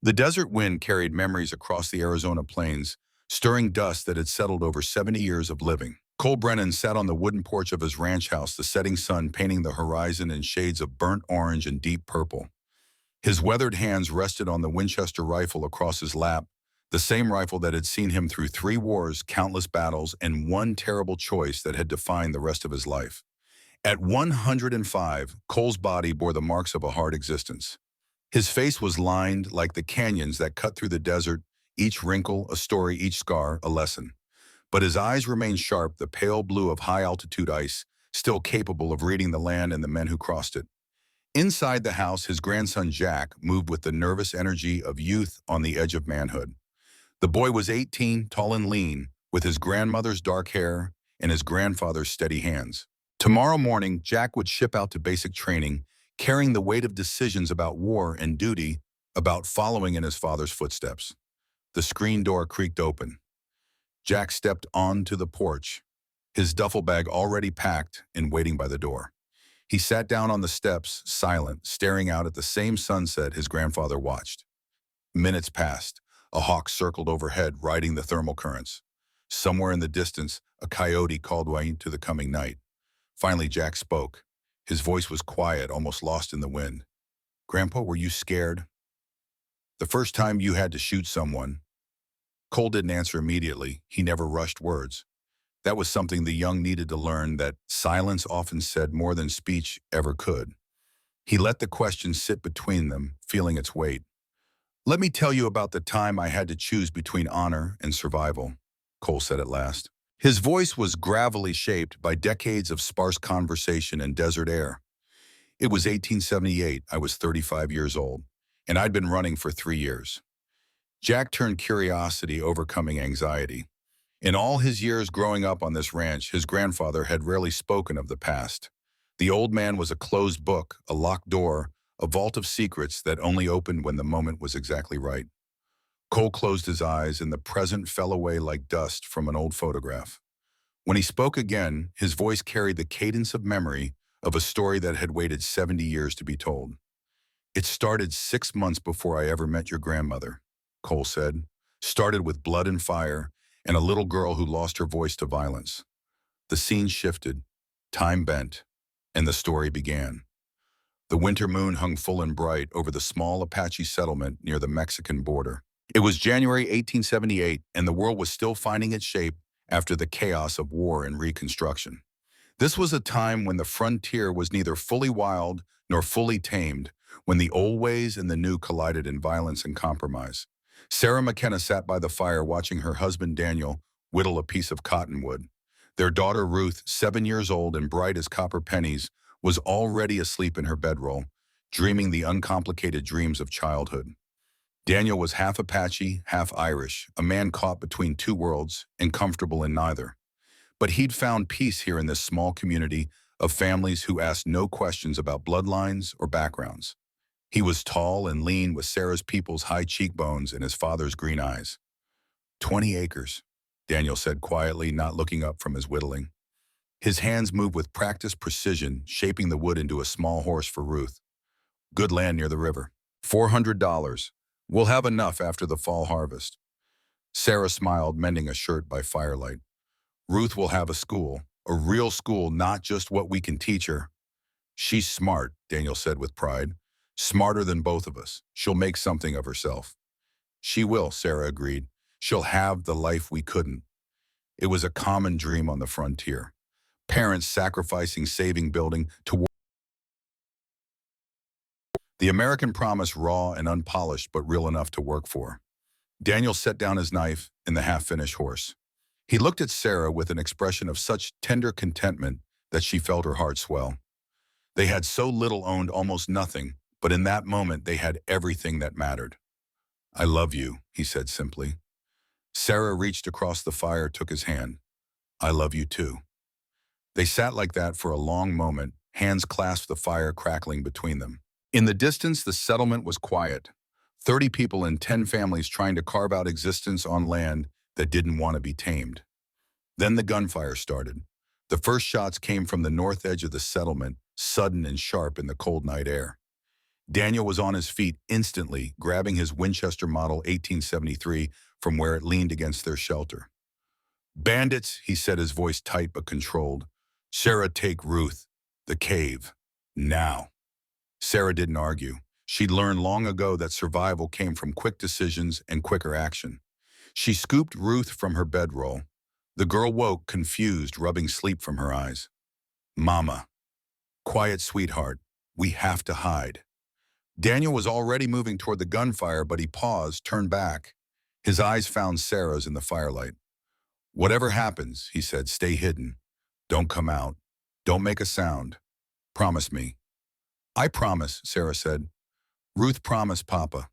The desert wind carried memories across the Arizona plains, stirring dust that had settled over 70 years of living. Cole Brennan sat on the wooden porch of his ranch house, the setting sun painting the horizon in shades of burnt orange and deep purple. His weathered hands rested on the Winchester rifle across his lap, the same rifle that had seen him through 3 wars, countless battles, and one terrible choice that had defined the rest of his life. At 105, Cole's body bore the marks of a hard existence. His face was lined like the canyons that cut through the desert, each wrinkle a story, each scar a lesson. But his eyes remained sharp, the pale blue of high-altitude ice, still capable of reading the land and the men who crossed it. Inside the house, his grandson Jack moved with the nervous energy of youth on the edge of manhood. The boy was 18, tall and lean, with his grandmother's dark hair and his grandfather's steady hands. Tomorrow morning, Jack would ship out to basic training, carrying the weight of decisions about war and duty, about following in his father's footsteps. The screen door creaked open. Jack stepped onto the porch, his duffel bag already packed and waiting by the door. He sat down on the steps, silent, staring out at the same sunset his grandfather watched. Minutes passed. A hawk circled overhead, riding the thermal currents. Somewhere in the distance, a coyote called away to the coming night. Finally, Jack spoke. His voice was quiet, almost lost in the wind. "Grandpa, were you scared? The first time you had to shoot someone?" Cole didn't answer immediately. He never rushed words. That was something the young needed to learn, that silence often said more than speech ever could. He let the question sit between them, feeling its weight. "Let me tell you about the time I had to choose between honor and survival," Cole said at last. His voice was gravelly, shaped by decades of sparse conversation and desert air. "It was 1878. I was 35 years old, and I'd been running for 3 years. Jack turned curiosity, overcoming anxiety. In all his years growing up on this ranch, his grandfather had rarely spoken of the past. The old man was a closed book, a locked door, a vault of secrets that only opened when the moment was exactly right. Cole closed his eyes, and the present fell away like dust from an old photograph. When he spoke again, his voice carried the cadence of memory of a story that had waited 70 years to be told. "It started 6 months before I ever met your grandmother," Cole said. "Started with blood and fire, and a little girl who lost her voice to violence. The scene shifted, time bent, and the story began. The winter moon hung full and bright over the small Apache settlement near the Mexican border. It was January 1878, and the world was still finding its shape after the chaos of war and Reconstruction. This was a time when the frontier was neither fully wild nor fully tamed, when the old ways and the new collided in violence and compromise. Sarah McKenna sat by the fire watching her husband Daniel whittle a piece of cottonwood. Their daughter Ruth, 7 years old and bright as copper pennies, was already asleep in her bedroll, dreaming the uncomplicated dreams of childhood. Daniel was half Apache, half Irish, a man caught between two worlds and comfortable in neither. But he'd found peace here in this small community of families who asked no questions about bloodlines or backgrounds. He was tall and lean, with Sarah's people's high cheekbones and his father's green eyes. 20 acres, Daniel said quietly, not looking up from his whittling. His hands moved with practiced precision, shaping the wood into a small horse for Ruth. Good land near the river. $400. We'll have enough after the fall harvest. Sarah smiled, mending a shirt by firelight. Ruth will have a school, a real school, not just what we can teach her. She's smart, Daniel said with pride. Smarter than both of us. She'll make something of herself. She will, Sarah agreed. She'll have the life we couldn't. It was a common dream on the frontier. Parents sacrificing, saving, building toward the American promise, raw and unpolished, but real enough to work for. Daniel set down his knife and the half-finished horse. He looked at Sarah with an expression of such tender contentment that she felt her heart swell. They had so little, owned almost nothing, but in that moment they had everything that mattered. I love you, he said simply. Sarah reached across the fire, took his hand. I love you too. They sat like that for a long moment, hands clasped, the fire crackling between them. In the distance, the settlement was quiet. 30 people and 10 families trying to carve out existence on land that didn't want to be tamed. Then the gunfire started. The first shots came from the north edge of the settlement, sudden and sharp in the cold night air. Daniel was on his feet instantly, grabbing his Winchester Model 1873 from where it leaned against their shelter. "Bandits," he said, his voice tight but controlled. "Sarah, take Ruth. The cave. Now." Sarah didn't argue. She'd learned long ago that survival came from quick decisions and quicker action. She scooped Ruth from her bedroll. The girl woke, confused, rubbing sleep from her eyes. "Mama." "Quiet, sweetheart. We have to hide." Daniel was already moving toward the gunfire, but he paused, turned back. His eyes found Sarah's in the firelight. "Whatever happens," he said, "stay hidden. Don't come out. Don't make a sound. Promise me." "I promise," Sarah said. "Ruth promised Papa."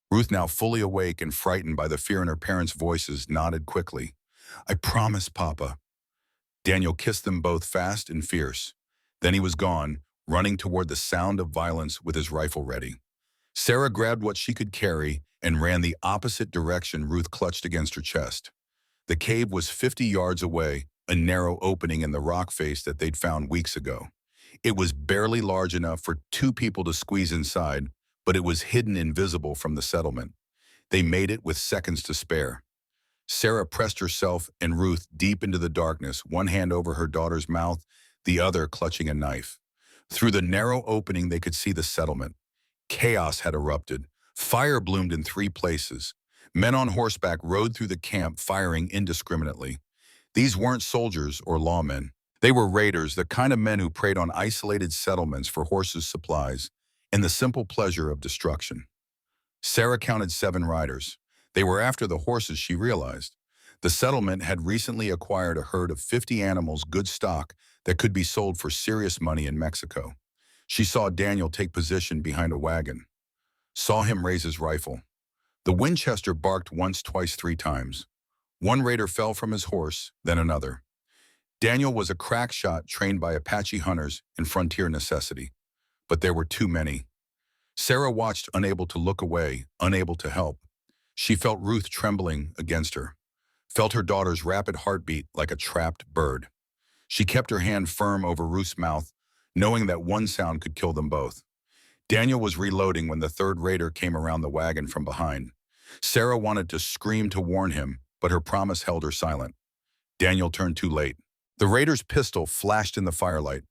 Ruth, now fully awake and frightened by the fear in her parents' voices, nodded quickly. "I promise, Papa." Daniel kissed them both fast and fierce. Then he was gone, running toward the sound of violence with his rifle ready. Sarah grabbed what she could carry and ran the opposite direction Ruth clutched against her chest. The cave was 50 yards away, a narrow opening in the rock face that they'd found weeks ago. It was barely large enough for two people to squeeze inside, but it was hidden invisible from the settlement. They made it with seconds to spare. Sarah pressed herself and Ruth deep into the darkness, one hand over her daughter's mouth, the other clutching a knife. Through the narrow opening, they could see the settlement. Chaos had erupted. Fire bloomed in 3 places. Men on horseback rode through the camp, firing indiscriminately. These weren't soldiers or lawmen. They were raiders, the kind of men who preyed on isolated settlements for horses' supplies and the simple pleasure of destruction. Sarah counted 7 riders. They were after the horses, she realized. The settlement had recently acquired a herd of 50 animals, good stock, that could be sold for serious money in Mexico. She saw Daniel take position behind a wagon. Saw him raise his rifle. The Winchester barked once, twice, 3 times. One raider fell from his horse, then another. Daniel was a crack shot trained by Apache hunters in frontier necessity. But there were too many. Sarah watched, unable to look away, unable to help. She felt Ruth trembling against her, felt her daughter's rapid heartbeat like a trapped bird. She kept her hand firm over Ruth's mouth, knowing that one sound could kill them both. Daniel was reloading when the 3rd raider came around the wagon from behind. Sarah wanted to scream to warn him, but her promise held her silent. Daniel turned too late. The raider's pistol flashed in the firelight.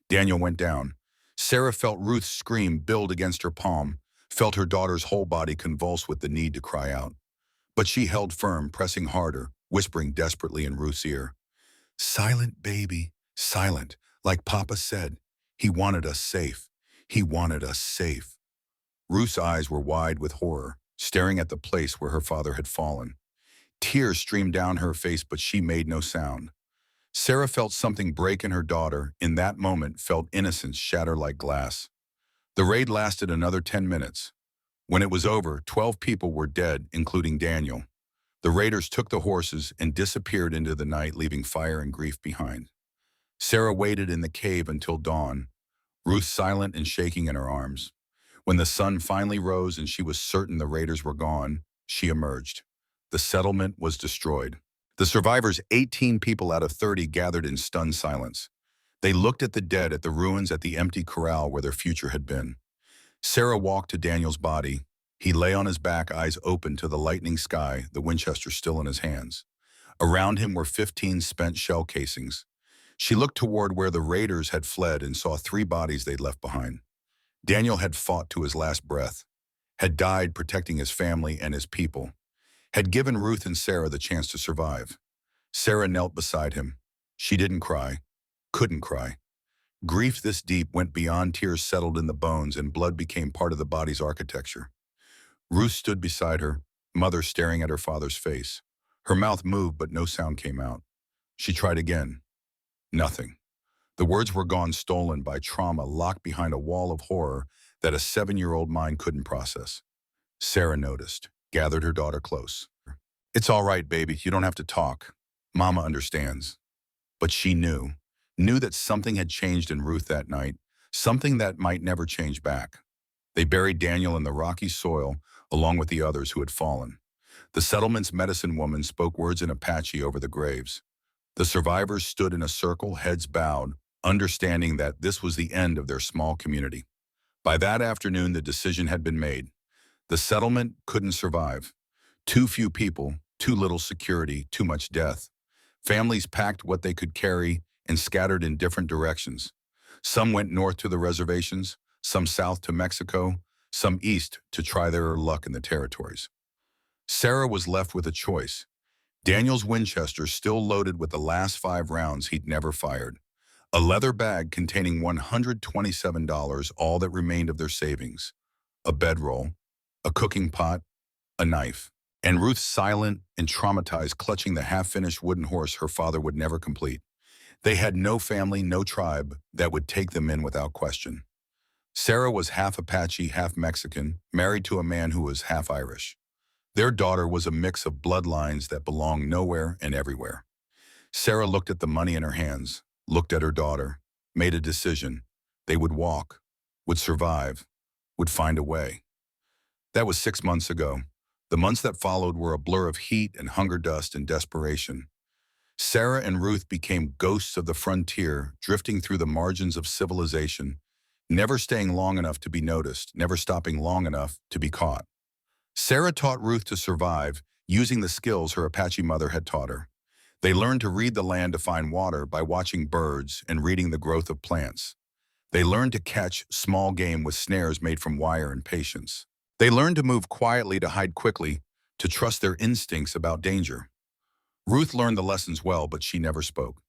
Daniel went down. Sarah felt Ruth's scream build against her palm, felt her daughter's whole body convulse with the need to cry out. But she held firm, pressing harder, whispering desperately in Ruth's ear. "Silent, baby, silent, like Papa said. He wanted us safe. He wanted us safe." Ruth's eyes were wide with horror, staring at the place where her father had fallen. Tears streamed down her face, but she made no sound. Sarah felt something break in her daughter, in that moment felt innocence shatter like glass. The raid lasted another 10 minutes. When it was over, 12 people were dead, including Daniel. The raiders took the horses and disappeared into the night, leaving fire and grief behind. Sarah waited in the cave until dawn, Ruth silent and shaking in her arms. When the sun finally rose and she was certain the raiders were gone, she emerged. The settlement was destroyed. The survivors, 18 people out of 30, gathered in stunned silence. They looked at the dead, at the ruins, at the empty corral where their future had been. Sarah walked to Daniel's body. He lay on his back, eyes open to the lightening sky, the Winchester still in his hands. Around him were 15 spent shell casings. She looked toward where the raiders had fled and saw 3 bodies they'd left behind. Daniel had fought to his last breath, had died protecting his family and his people, had given Ruth and Sarah the chance to survive. Sarah knelt beside him. She didn't cry, couldn't cry. Grief this deep went beyond tears, settled in the bones, and blood became part of the body's architecture. Ruth stood beside her, mother staring at her father's face. Her mouth moved, but no sound came out. She tried again. Nothing. The words were gone, stolen by trauma, locked behind a wall of horror that a 7-year-old mind couldn't process. Sarah noticed, gathered her daughter close. "It's all right, baby. You don't have to talk. Mama understands." But she knew that something had changed in Ruth that night, something that might never change back. They buried Daniel in the rocky soil along with the others who had fallen. The settlement's medicine woman spoke words in Apache over the graves. The survivors stood in a circle, heads bowed, understanding that this was the end of their small community. By that afternoon, the decision had been made. The settlement couldn't survive. Too few people, too little security, too much death. Families packed what they could carry and scattered in different directions. Some went north to the reservations, some south to Mexico, some east to try their luck in the territories. Sarah was left with a choice. Daniel's Winchester still loaded with the last 5 rounds he'd never fired. A leather bag containing $127, all that remained of their savings. A bedroll, a cooking pot, a knife. And Ruth, silent and traumatized, clutching the half-finished wooden horse her father would never complete. They had no family, no tribe that would take them in without question. Sarah was half Apache, half Mexican, married to a man who was half Irish. Their daughter was a mix of bloodlines that belonged nowhere and everywhere. Sarah looked at the money in her hands, looked at her daughter, made a decision. They would walk, would survive, would find a way. That was 6 months ago. The months that followed were a blur of heat and hunger dust and desperation. Sarah and Ruth became ghosts of the frontier, drifting through the margins of civilization, never staying long enough to be noticed, never stopping long enough to be caught. Sarah taught Ruth to survive, using the skills her Apache mother had taught her. They learned to read the land to find water by watching birds and reading the growth of plants. They learned to catch small game with snares made from wire and patience. They learned to move quietly, to hide quickly, to trust their instincts about danger. Ruth learned the lessons well, but she never spoke.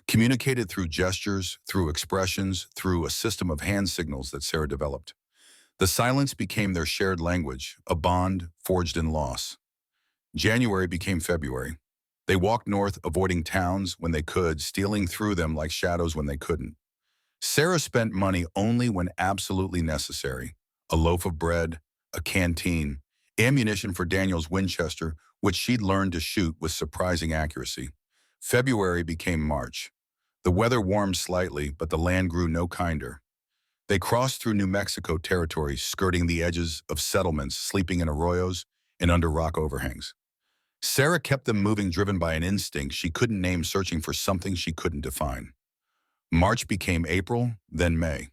Communicated through gestures, through expressions, through a system of hand signals that Sarah developed. The silence became their shared language, a bond forged in loss. January became February. They walked north, avoiding towns when they could, stealing through them like shadows when they couldn't. Sarah spent money only when absolutely necessary. A loaf of bread, a canteen, ammunition for Daniel's Winchester, which she'd learned to shoot with surprising accuracy. February became March. The weather warmed slightly, but the land grew no kinder. They crossed through New Mexico territory, skirting the edges of settlements, sleeping in arroyos and under rock overhangs. Sarah kept them moving, driven by an instinct she couldn't name, searching for something she couldn't define. March became April, then May.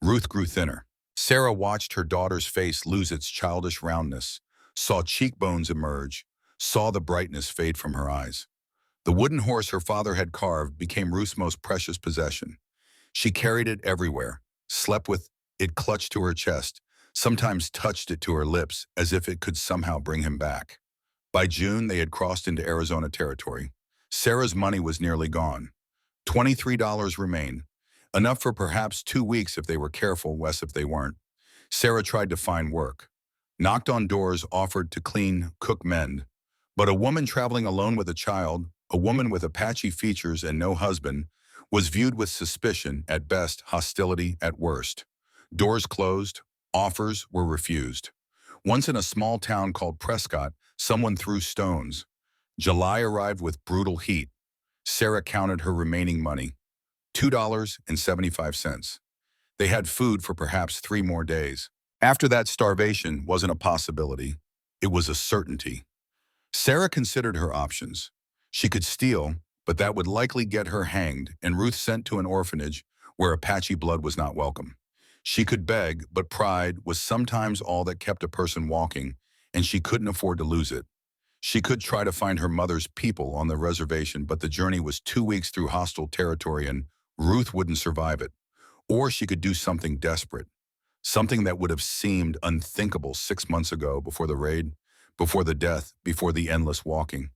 Ruth grew thinner. Sarah watched her daughter's face lose its childish roundness, saw cheekbones emerge, saw the brightness fade from her eyes. The wooden horse her father had carved became Ruth's most precious possession. She carried it everywhere, slept with it clutched to her chest, sometimes touched it to her lips as if it could somehow bring him back. By June, they had crossed into Arizona territory. Sarah's money was nearly gone. $23 remained, enough for perhaps 2 weeks if they were careful, less if they weren't. Sarah tried to find work, knocked on doors, offered to clean, cook, mend. But a woman traveling alone with a child, a woman with Apache features and no husband, was viewed with suspicion at best, hostility at worst. Doors closed, offers were refused. Once in a small town called Prescott, someone threw stones. July arrived with brutal heat. Sarah counted her remaining money, $2.75. They had food for perhaps 3 more days. After that, starvation wasn't a possibility. It was a certainty. Sarah considered her options. She could steal, but that would likely get her hanged and Ruth sent to an orphanage where Apache blood was not welcome. She could beg, but pride was sometimes all that kept a person walking, and she couldn't afford to lose it. She could try to find her mother's people on the reservation, but the journey was 2 weeks through hostile territory and Ruth wouldn't survive it. Or she could do something desperate, something that would have seemed unthinkable 6 months ago, before the raid, before the death, before the endless walking.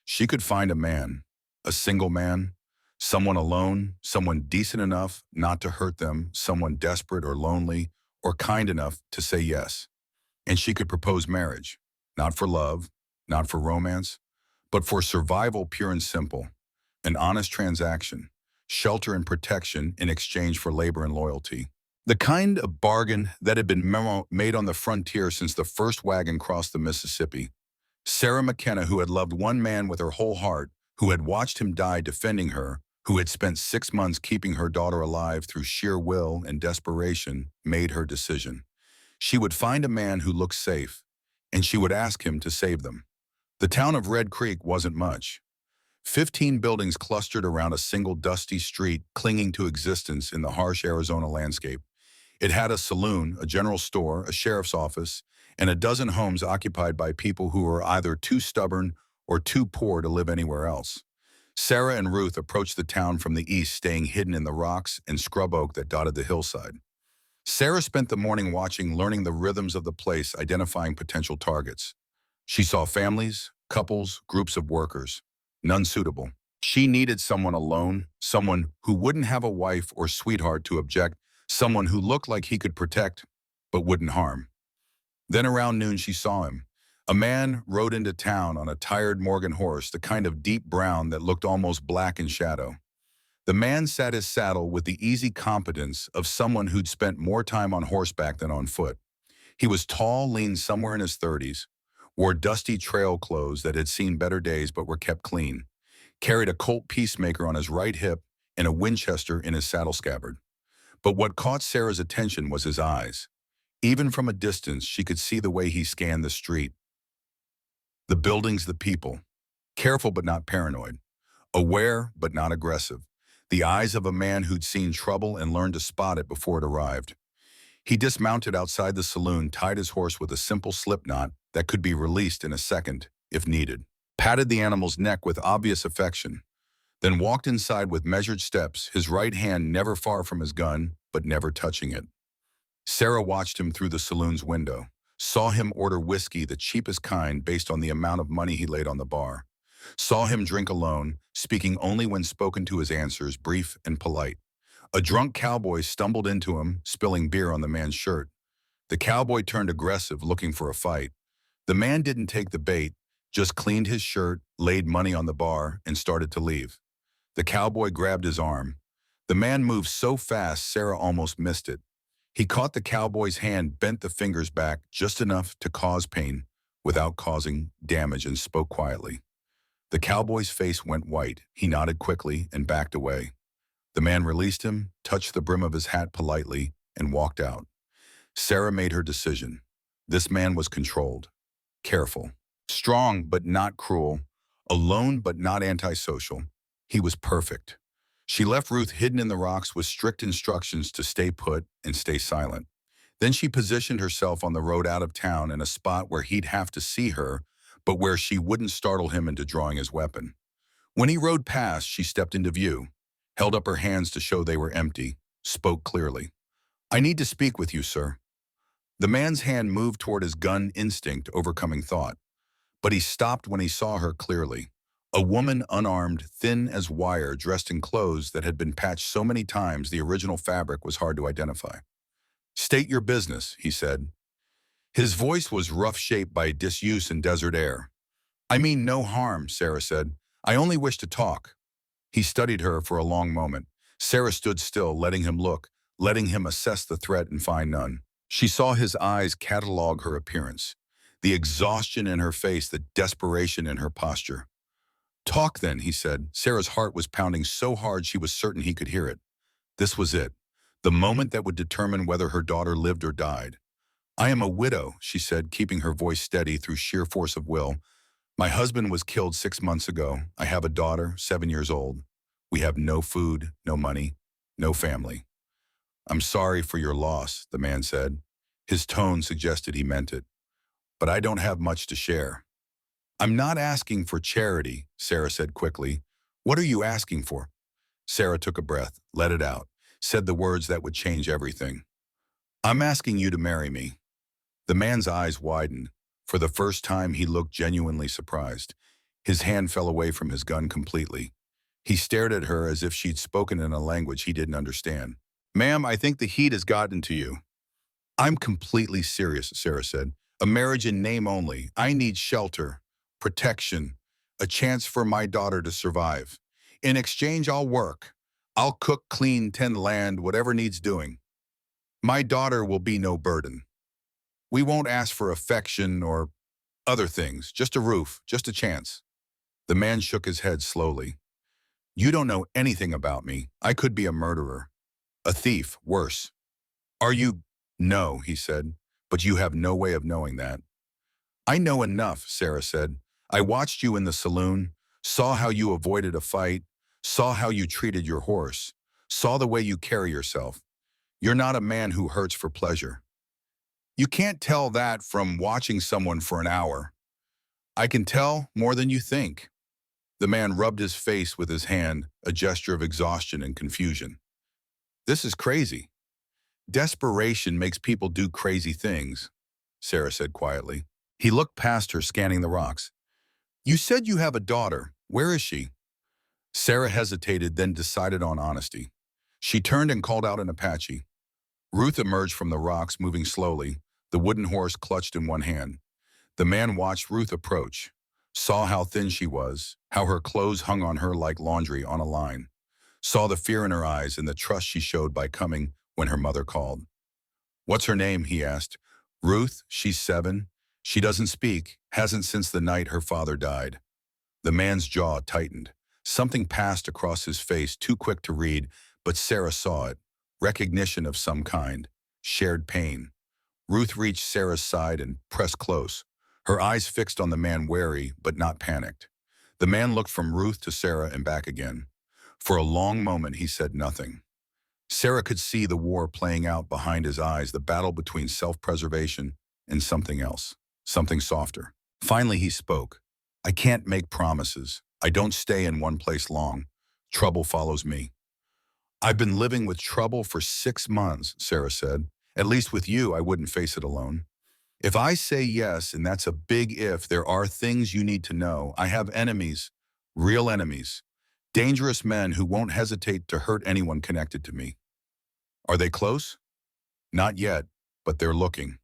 She could find a man, a single man, someone alone, someone decent enough not to hurt them, someone desperate or lonely or kind enough to say yes. And she could propose marriage, not for love, not for romance, but for survival, pure and simple, an honest transaction, shelter and protection in exchange for labor and loyalty. The kind of bargain that had been made on the frontier since the first wagon crossed the Mississippi. Sarah McKenna, who had loved one man with her whole heart, who had watched him die defending her, who had spent 6 months keeping her daughter alive through sheer will and desperation, made her decision. She would find a man who looked safe, and she would ask him to save them. The town of Red Creek wasn't much. 15 buildings clustered around a single dusty street, clinging to existence in the harsh Arizona landscape. It had a saloon, a general store, a sheriff's office, and a dozen homes occupied by people who were either too stubborn or too poor to live anywhere else. Sarah and Ruth approached the town from the east, staying hidden in the rocks and scrub oak that dotted the hillside. Sarah spent the morning watching, learning the rhythms of the place, identifying potential targets. She saw families, couples, groups of workers. None suitable. She needed someone alone, someone who wouldn't have a wife or sweetheart to object, someone who looked like he could protect, but wouldn't harm. Then around noon she saw him. A man rode into town on a tired Morgan horse, the kind of deep brown that looked almost black in shadow. The man sat his saddle with the easy competence of someone who'd spent more time on horseback than on foot. He was tall, lean, somewhere in his 30s, wore dusty trail clothes that had seen better days but were kept clean, carried a Colt Peacemaker on his right hip and a Winchester in his saddle scabbard. But what caught Sarah's attention was his eyes. Even from a distance, she could see the way he scanned the street, the buildings, the people. Careful but not paranoid. Aware but not aggressive. The eyes of a man who'd seen trouble and learned to spot it before it arrived. He dismounted outside the saloon, tied his horse with a simple slip knot that could be released in a second, if needed, patted the animal's neck with obvious affection, then walked inside with measured steps, his right hand never far from his gun, but never touching it. Sarah watched him through the saloon's window, saw him order whiskey, the cheapest kind based on the amount of money he laid on the bar, saw him drink alone, speaking only when spoken to, his answers brief and polite. A drunk cowboy stumbled into him, spilling beer on the man's shirt. The cowboy turned aggressive, looking for a fight. The man didn't take the bait, just cleaned his shirt, laid money on the bar, and started to leave. The cowboy grabbed his arm. The man moved so fast, Sarah almost missed it. He caught the cowboy's hand, bent the fingers back just enough to cause pain without causing damage, and spoke quietly. The cowboy's face went white. He nodded quickly and backed away. The man released him, touched the brim of his hat politely, and walked out. Sarah made her decision. This man was controlled, careful, strong but not cruel, alone but not antisocial. He was perfect. She left Ruth hidden in the rocks with strict instructions to stay put and stay silent. Then she positioned herself on the road out of town in a spot where he'd have to see her, but where she wouldn't startle him into drawing his weapon. When he rode past, she stepped into view, held up her hands to show they were empty, spoke clearly. "I need to speak with you, sir." The man's hand moved toward his gun, instinct overcoming thought. But he stopped when he saw her clearly. A woman, unarmed, thin as wire, dressed in clothes that had been patched so many times the original fabric was hard to identify. "State your business," he said. His voice was rough, shaped by disuse and desert air. "I mean no harm," Sarah said. "I only wish to talk." He studied her for a long moment. Sarah stood still, letting him look, letting him assess the threat and find none. She saw his eyes catalog her appearance, the exhaustion in her face, the desperation in her posture. "Talk then," he said. Sarah's heart was pounding so hard she was certain he could hear it. This was it, the moment that would determine whether her daughter lived or died. "I am a widow," she said, keeping her voice steady through sheer force of will. "My husband was killed 6 months ago. I have a daughter, 7 years old. We have no food, no money, no family." "I'm sorry for your loss," the man said. His tone suggested he meant it. "But I don't have much to share." "I'm not asking for charity," Sarah said quickly. "What are you asking for?" Sarah took a breath, let it out, said the words that would change everything. "I'm asking you to marry me." The man's eyes widened. For the first time, he looked genuinely surprised. His hand fell away from his gun completely. He stared at her as if she'd spoken in a language he didn't understand. "Ma'am, I think the heat has gotten to you." "I'm completely serious," Sarah said. "A marriage in name only. I need shelter, protection, a chance for my daughter to survive. In exchange, I'll work. I'll cook, clean, tend land, whatever needs doing. My daughter will be no burden. We won't ask for affection or other things, just a roof, just a chance." The man shook his head slowly. "You don't know anything about me. I could be a murderer, a thief, worse." "Are you?" "No," he said, "but you have no way of knowing that." "I know enough," Sarah said. "I watched you in the saloon, saw how you avoided a fight, saw how you treated your horse, saw the way you carry yourself. You're not a man who hurts for pleasure. You can't tell that from watching someone for an hour. I can tell more than you think. The man rubbed his face with his hand, a gesture of exhaustion and confusion. This is crazy. Desperation makes people do crazy things, Sarah said quietly. He looked past her, scanning the rocks. You said you have a daughter. Where is she? Sarah hesitated, then decided on honesty. She turned and called out in Apache. Ruth emerged from the rocks, moving slowly, the wooden horse clutched in one hand. The man watched Ruth approach, saw how thin she was, how her clothes hung on her like laundry on a line, saw the fear in her eyes and the trust she showed by coming when her mother called. What's her name? He asked. Ruth, she's 7. She doesn't speak, hasn't since the night her father died. The man's jaw tightened. Something passed across his face, too quick to read, but Sarah saw it. Recognition of some kind. Shared pain. Ruth reached Sarah's side and pressed close, her eyes fixed on the man, wary but not panicked. The man looked from Ruth to Sarah and back again. For a long moment he said nothing. Sarah could see the war playing out behind his eyes, the battle between self-preservation and something else, something softer. Finally he spoke. I can't make promises. I don't stay in one place long. Trouble follows me. I've been living with trouble for 6 months, Sarah said. At least with you, I wouldn't face it alone. If I say yes, and that's a big if, there are things you need to know. I have enemies, real enemies, dangerous men who won't hesitate to hurt anyone connected to me. Are they close? Not yet, but they're looking.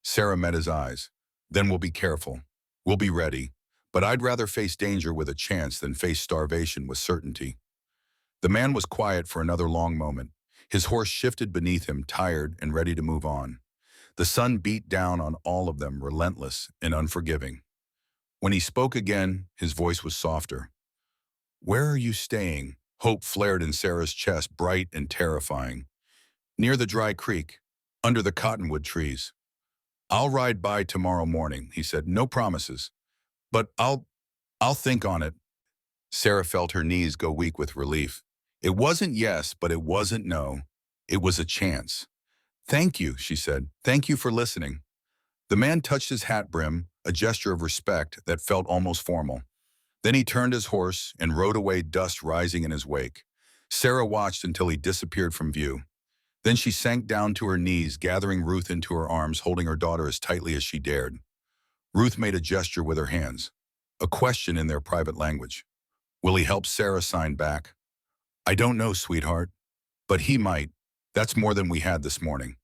Sarah met his eyes. Then we'll be careful. We'll be ready. But I'd rather face danger with a chance than face starvation with certainty. The man was quiet for another long moment. His horse shifted beneath him, tired and ready to move on. The sun beat down on all of them, relentless and unforgiving. When he spoke again, his voice was softer. Where are you staying? Hope flared in Sarah's chest, bright and terrifying. Near the dry creek, under the cottonwood trees. I'll ride by tomorrow morning, he said. No promises. But I'll think on it. Sarah felt her knees go weak with relief. It wasn't yes, but it wasn't no. It was a chance. Thank you, she said. Thank you for listening. The man touched his hat brim, a gesture of respect that felt almost formal. Then he turned his horse and rode away, dust rising in his wake. Sarah watched until he disappeared from view. Then she sank down to her knees, gathering Ruth into her arms, holding her daughter as tightly as she dared. Ruth made a gesture with her hands, a question in their private language. Will he help Sarah sign back? I don't know, sweetheart, but he might. That's more than we had this morning.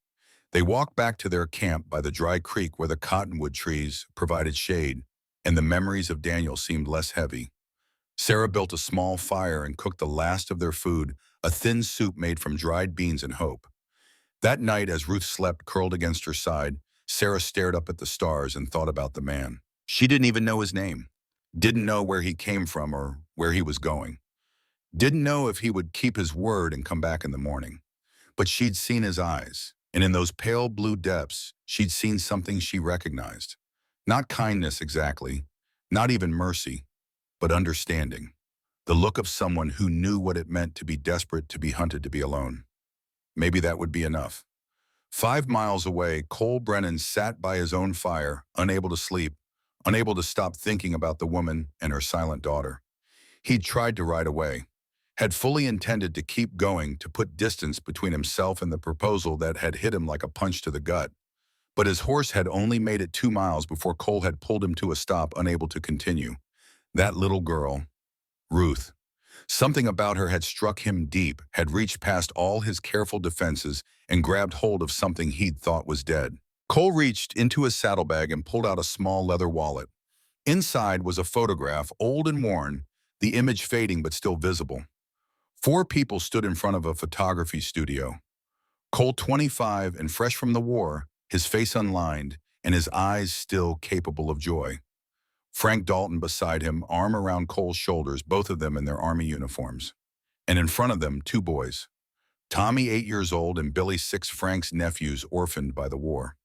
They walked back to their camp by the dry creek where the cottonwood trees provided shade, and the memories of Daniel seemed less heavy. Sarah built a small fire and cooked the last of their food, a thin soup made from dried beans and hope. That night, as Ruth slept curled against her side, Sarah stared up at the stars and thought about the man. She didn't even know his name, didn't know where he came from or where he was going, didn't know if he would keep his word and come back in the morning. But she'd seen his eyes, and in those pale blue depths, she'd seen something she recognized. Not kindness exactly, not even mercy, but understanding. The look of someone who knew what it meant to be desperate, to be hunted, to be alone. Maybe that would be enough. 5 miles away, Cole Brennan sat by his own fire, unable to sleep, unable to stop thinking about the woman and her silent daughter. He'd tried to ride away, had fully intended to keep going, to put distance between himself and the proposal that had hit him like a punch to the gut. But his horse had only made it 2 miles before Cole had pulled him to a stop, unable to continue. That little girl, Ruth. Something about her had struck him deep, had reached past all his careful defenses and grabbed hold of something he'd thought was dead. Cole reached into his saddlebag and pulled out a small leather wallet. Inside was a photograph, old and worn, the image fading but still visible. 4 people stood in front of a photography studio. Cole, 25 and fresh from the war, his face unlined and his eyes still capable of joy. Frank Dalton beside him, arm around Cole's shoulders, both of them in their army uniforms. And in front of them, 2 boys. Tommy, 8 years old, and Billy, 6, Frank's nephews, orphaned by the war.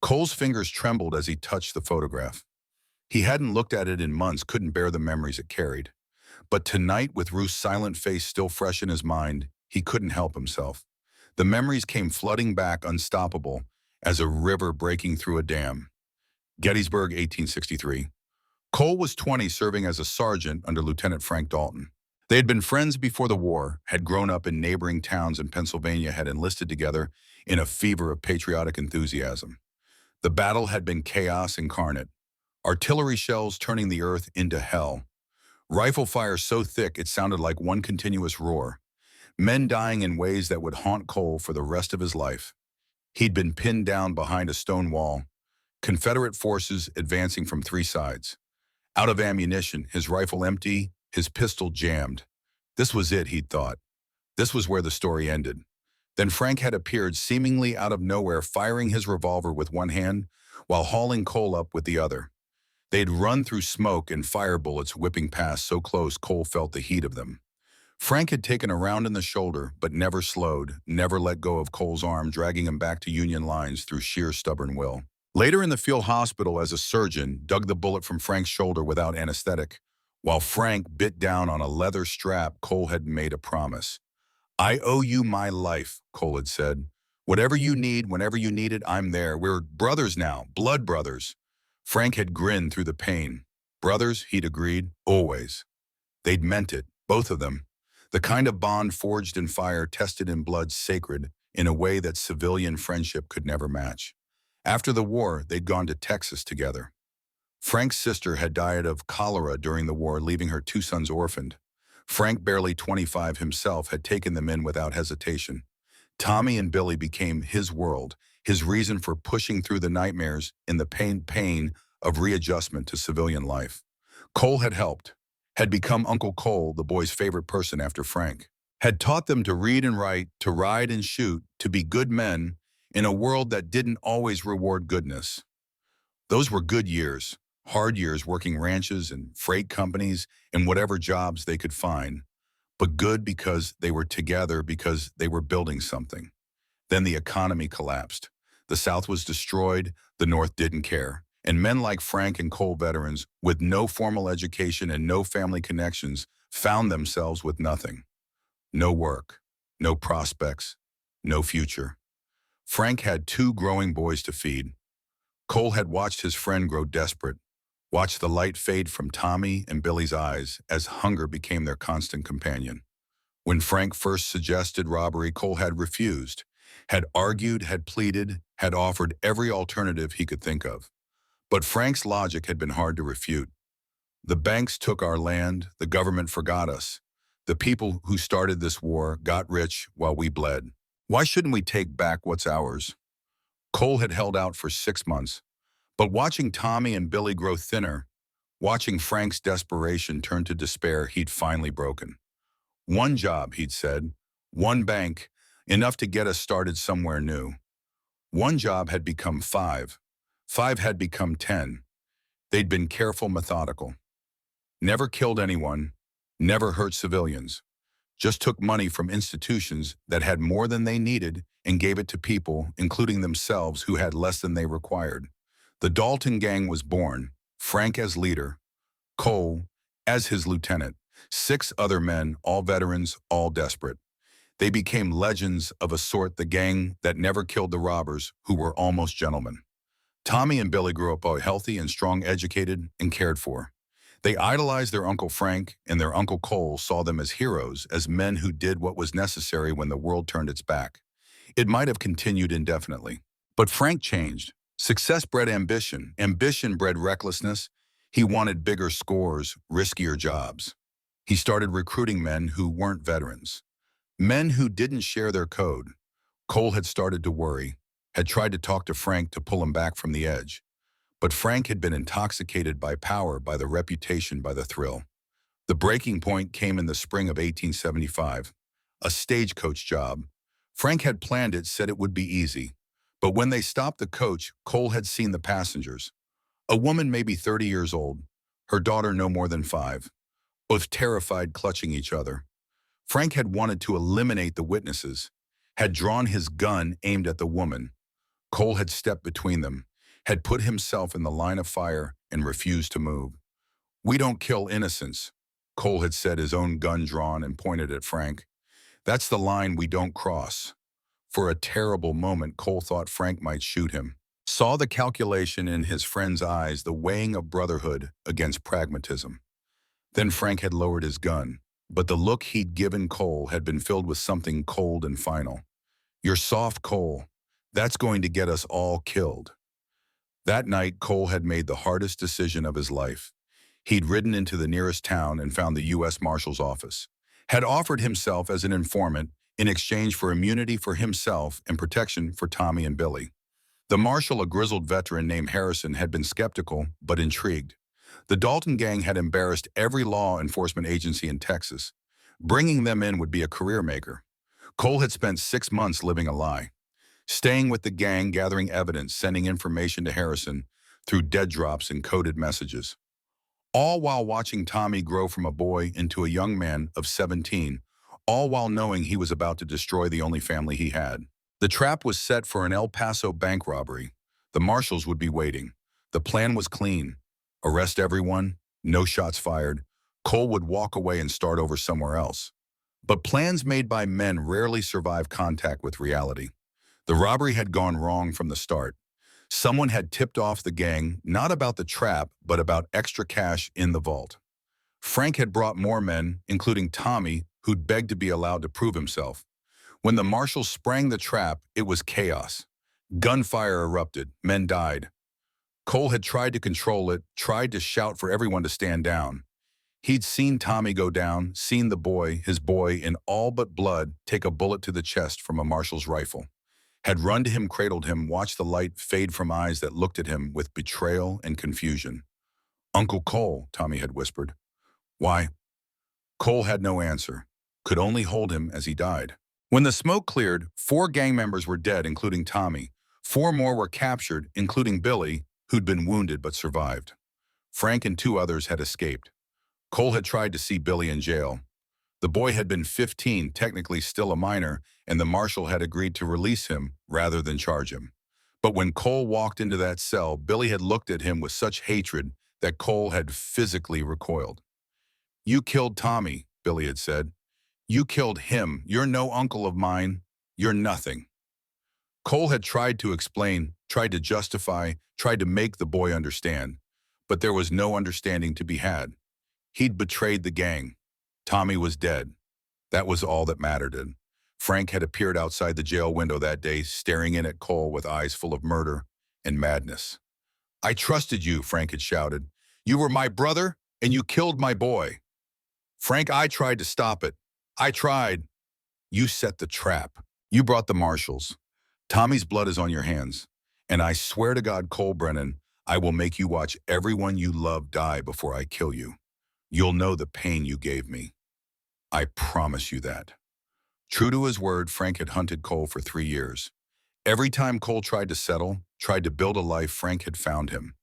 Cole's fingers trembled as he touched the photograph. He hadn't looked at it in months, couldn't bear the memories it carried. But tonight, with Ruth's silent face still fresh in his mind, he couldn't help himself. The memories came flooding back unstoppable as a river breaking through a dam. Gettysburg, 1863. Cole was 20, serving as a sergeant under Lieutenant Frank Dalton. They had been friends before the war, had grown up in neighboring towns in Pennsylvania, had enlisted together in a fever of patriotic enthusiasm. The battle had been chaos incarnate, artillery shells turning the earth into hell, rifle fire so thick it sounded like one continuous roar, men dying in ways that would haunt Cole for the rest of his life. He'd been pinned down behind a stone wall, Confederate forces advancing from three sides. Out of ammunition, his rifle empty, his pistol jammed. This was it, he'd thought. This was where the story ended. Then Frank had appeared seemingly out of nowhere, firing his revolver with one hand while hauling Cole up with the other. They'd run through smoke and fire bullets whipping past so close Cole felt the heat of them. Frank had taken a round in the shoulder, but never slowed, never let go of Cole's arm, dragging him back to Union lines through sheer stubborn will. Later in the field hospital as a surgeon, dug the bullet from Frank's shoulder without anesthetic. While Frank bit down on a leather strap, Cole had made a promise. "I owe you my life," Cole had said. "Whatever you need, whenever you need it, I'm there. We're brothers now, blood brothers." Frank had grinned through the pain. Brothers, he'd agreed, always. They'd meant it, both of them. The kind of bond forged in fire, tested in blood, sacred, in a way that civilian friendship could never match. After the war, they'd gone to Texas together. Frank's sister had died of cholera during the war, leaving her two sons orphaned. Frank, barely 25 himself, had taken them in without hesitation. Tommy and Billy became his world, his reason for pushing through the nightmares in the pain of readjustment to civilian life. Cole had helped, had become Uncle Cole, the boys' favorite person after Frank, had taught them to read and write, to ride and shoot, to be good men in a world that didn't always reward goodness. Those were good years, hard years working ranches and freight companies and whatever jobs they could find, but good because they were together, because they were building something. Then the economy collapsed. The South was destroyed, the North didn't care, and men like Frank and Cole, veterans with no formal education and no family connections, found themselves with nothing. No work, no prospects, no future. Frank had two growing boys to feed. Cole had watched his friend grow desperate, watched the light fade from Tommy and Billy's eyes as hunger became their constant companion. When Frank first suggested robbery, Cole had refused, had argued, had pleaded, had offered every alternative he could think of. But Frank's logic had been hard to refute. The banks took our land, the government forgot us. The people who started this war got rich while we bled. Why shouldn't we take back what's ours? Cole had held out for 6 months, but watching Tommy and Billy grow thinner, watching Frank's desperation turn to despair, he'd finally broken. One job, he'd said, one bank, enough to get us started somewhere new. One job had become 5. 5 had become 10. They'd been careful, methodical. Never killed anyone, never hurt civilians. Just took money from institutions that had more than they needed and gave it to people, including themselves, who had less than they required. The Dalton gang was born, Frank as leader, Cole as his lieutenant, 6 other men, all veterans, all desperate. They became legends of a sort, the gang that never killed the robbers, who were almost gentlemen. Tommy and Billy grew up healthy and strong, educated and cared for. They idolized their Uncle Frank, and their Uncle Cole saw them as heroes, as men who did what was necessary when the world turned its back. It might have continued indefinitely. But Frank changed. Success bred ambition. Ambition bred recklessness. He wanted bigger scores, riskier jobs. He started recruiting men who weren't veterans. Men who didn't share their code. Cole had started to worry, had tried to talk to Frank to pull him back from the edge. But Frank had been intoxicated by power, by the reputation, by the thrill. The breaking point came in the spring of 1875, a stagecoach job. Frank had planned it, said it would be easy. But when they stopped the coach, Cole had seen the passengers. A woman maybe 30 years old, her daughter no more than 5, both terrified, clutching each other. Frank had wanted to eliminate the witnesses, had drawn his gun aimed at the woman. Cole had stepped between them, had put himself in the line of fire and refused to move. "We don't kill innocents," Cole had said, his own gun drawn and pointed at Frank. "That's the line we don't cross." For a terrible moment, Cole thought Frank might shoot him. Saw the calculation in his friend's eyes, the weighing of brotherhood against pragmatism. Then Frank had lowered his gun, but the look he'd given Cole had been filled with something cold and final. "You're soft, Cole. That's going to get us all killed." That night, Cole had made the hardest decision of his life. He'd ridden into the nearest town and found the U.S. Marshal's office, had offered himself as an informant in exchange for immunity for himself and protection for Tommy and Billy. The marshal, a grizzled veteran named Harrison, had been skeptical but intrigued. The Dalton gang had embarrassed every law enforcement agency in Texas. Bringing them in would be a career maker. Cole had spent 6 months living a lie, staying with the gang, gathering evidence, sending information to Harrison through dead drops and coded messages. All while watching Tommy grow from a boy into a young man of 17, all while knowing he was about to destroy the only family he had. The trap was set for an El Paso bank robbery. The marshals would be waiting. The plan was clean. Arrest everyone, no shots fired. Cole would walk away and start over somewhere else. But plans made by men rarely survive contact with reality. The robbery had gone wrong from the start. Someone had tipped off the gang, not about the trap, but about extra cash in the vault. Frank had brought more men, including Tommy, who'd begged to be allowed to prove himself. When the marshals sprang the trap, it was chaos. Gunfire erupted. Men died. Cole had tried to control it, tried to shout for everyone to stand down. He'd seen Tommy go down, seen the boy, his boy, in all but blood, take a bullet to the chest from a marshal's rifle. Had run to him, cradled him, watched the light fade from eyes that looked at him with betrayal and confusion. "Uncle Cole," Tommy had whispered. "Why?" Cole had no answer, could only hold him as he died. When the smoke cleared, 4 gang members were dead, including Tommy. 4 more were captured, including Billy, who'd been wounded but survived. Frank and 2 others had escaped. Cole had tried to see Billy in jail. The boy had been 15, technically still a minor, and the marshal had agreed to release him rather than charge him. But when Cole walked into that cell, Billy had looked at him with such hatred that Cole had physically recoiled. "You killed Tommy," Billy had said. "You killed him. You're no uncle of mine. You're nothing." Cole had tried to explain, tried to justify, tried to make the boy understand, but there was no understanding to be had. He'd betrayed the gang. Tommy was dead. That was all that mattered. And Frank had appeared outside the jail window that day, staring in at Cole with eyes full of murder and madness. "I trusted you," Frank had shouted. "You were my brother, and you killed my boy." "Frank, I tried to stop it. I tried." "You set the trap. You brought the marshals. Tommy's blood is on your hands. And I swear to God, Cole Brennan, I will make you watch everyone you love die before I kill you. You'll know the pain you gave me. I promise you that." True to his word, Frank had hunted Cole for 3 years. Every time Cole tried to settle, tried to build a life, Frank had found him.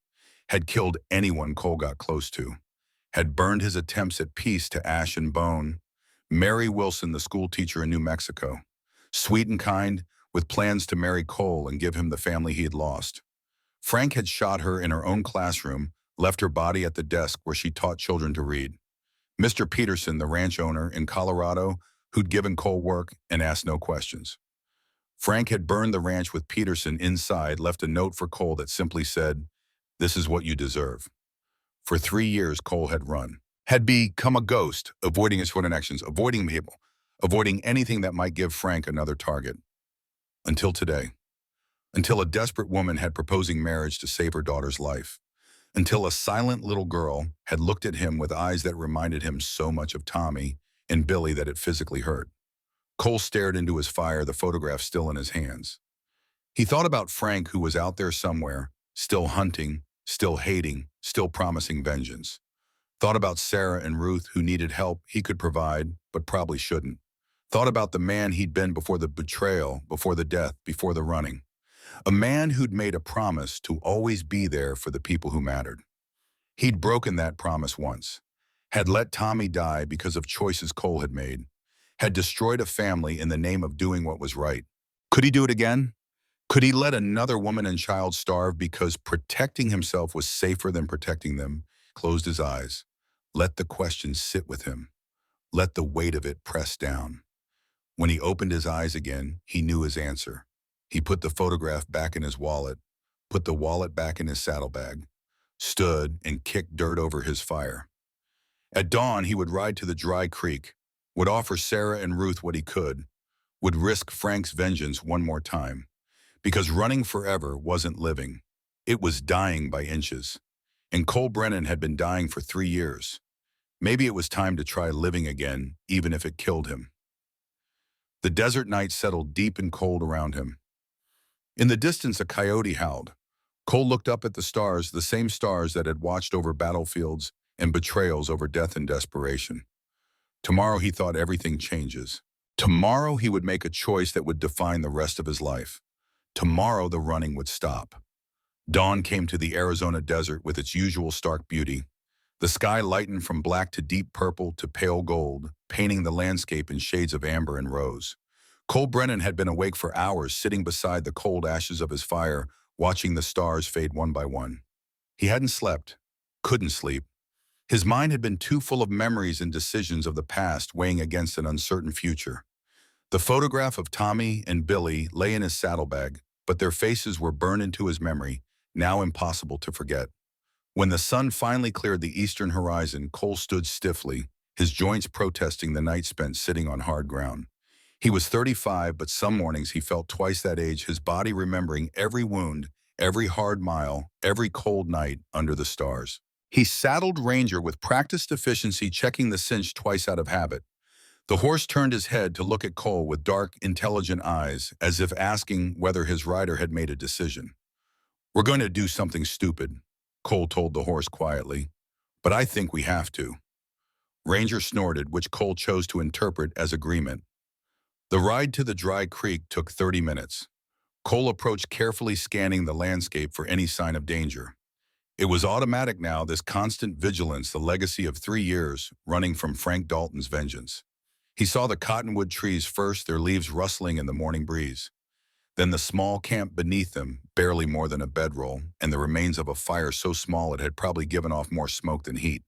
Had killed anyone Cole got close to. Had burned his attempts at peace to ash and bone. Mary Wilson, the school teacher in New Mexico. Sweet and kind, with plans to marry Cole and give him the family he had lost. Frank had shot her in her own classroom, left her body at the desk where she taught children to read. Mr. Peterson, the ranch owner in Colorado, who'd given Cole work and asked no questions. Frank had burned the ranch with Peterson inside, left a note for Cole that simply said, "This is what you deserve." For 3 years, Cole had run. Had become a ghost, avoiding his connections, avoiding people, avoiding anything that might give Frank another target. Until today. Until a desperate woman had proposing marriage to save her daughter's life. Until a silent little girl had looked at him with eyes that reminded him so much of Tommy and Billy that it physically hurt. Cole stared into his fire, the photograph still in his hands. He thought about Frank, who was out there somewhere, still hunting, still hating, still promising vengeance. Thought about Sarah and Ruth, who needed help he could provide, but probably shouldn't. Thought about the man he'd been before the betrayal, before the death, before the running. A man who'd made a promise to always be there for the people who mattered. He'd broken that promise once. Had let Tommy die because of choices Cole had made. Had destroyed a family in the name of doing what was right. Could he do it again? Could he let another woman and child starve because protecting himself was safer than protecting them? Closed his eyes. Let the question sit with him. Let the weight of it press down. When he opened his eyes again, he knew his answer. He put the photograph back in his wallet, put the wallet back in his saddlebag, stood and kicked dirt over his fire. At dawn, he would ride to the dry creek, would offer Sarah and Ruth what he could, would risk Frank's vengeance one more time. Because running forever wasn't living. It was dying by inches. And Cole Brennan had been dying for 3 years. Maybe it was time to try living again, even if it killed him. The desert night settled deep and cold around him. In the distance, a coyote howled. Cole looked up at the stars, the same stars that had watched over battlefields and betrayals over death and desperation. Tomorrow, he thought, everything changes. Tomorrow, he would make a choice that would define the rest of his life. Tomorrow, the running would stop. Dawn came to the Arizona desert with its usual stark beauty. The sky lightened from black to deep purple to pale gold, painting the landscape in shades of amber and rose. Cole Brennan had been awake for hours, sitting beside the cold ashes of his fire, watching the stars fade one by one. He hadn't slept, couldn't sleep. His mind had been too full of memories and decisions of the past weighing against an uncertain future. The photograph of Tommy and Billy lay in his saddlebag, but their faces were burned into his memory, now impossible to forget. When the sun finally cleared the eastern horizon, Cole stood stiffly, his joints protesting the night spent sitting on hard ground. He was 35, but some mornings he felt twice that age, his body remembering every wound, every hard mile, every cold night under the stars. He saddled Ranger with practiced efficiency, checking the cinch twice out of habit. The horse turned his head to look at Cole with dark, intelligent eyes, as if asking whether his rider had made a decision. "We're going to do something stupid," Cole told the horse quietly, "but I think we have to." Ranger snorted, which Cole chose to interpret as agreement. The ride to the dry creek took 30 minutes. Cole approached, carefully scanning the landscape for any sign of danger. It was automatic now, this constant vigilance, the legacy of 3 years running from Frank Dalton's vengeance. He saw the cottonwood trees first, their leaves rustling in the morning breeze. Then the small camp beneath them, barely more than a bedroll, and the remains of a fire so small it had probably given off more smoke than heat.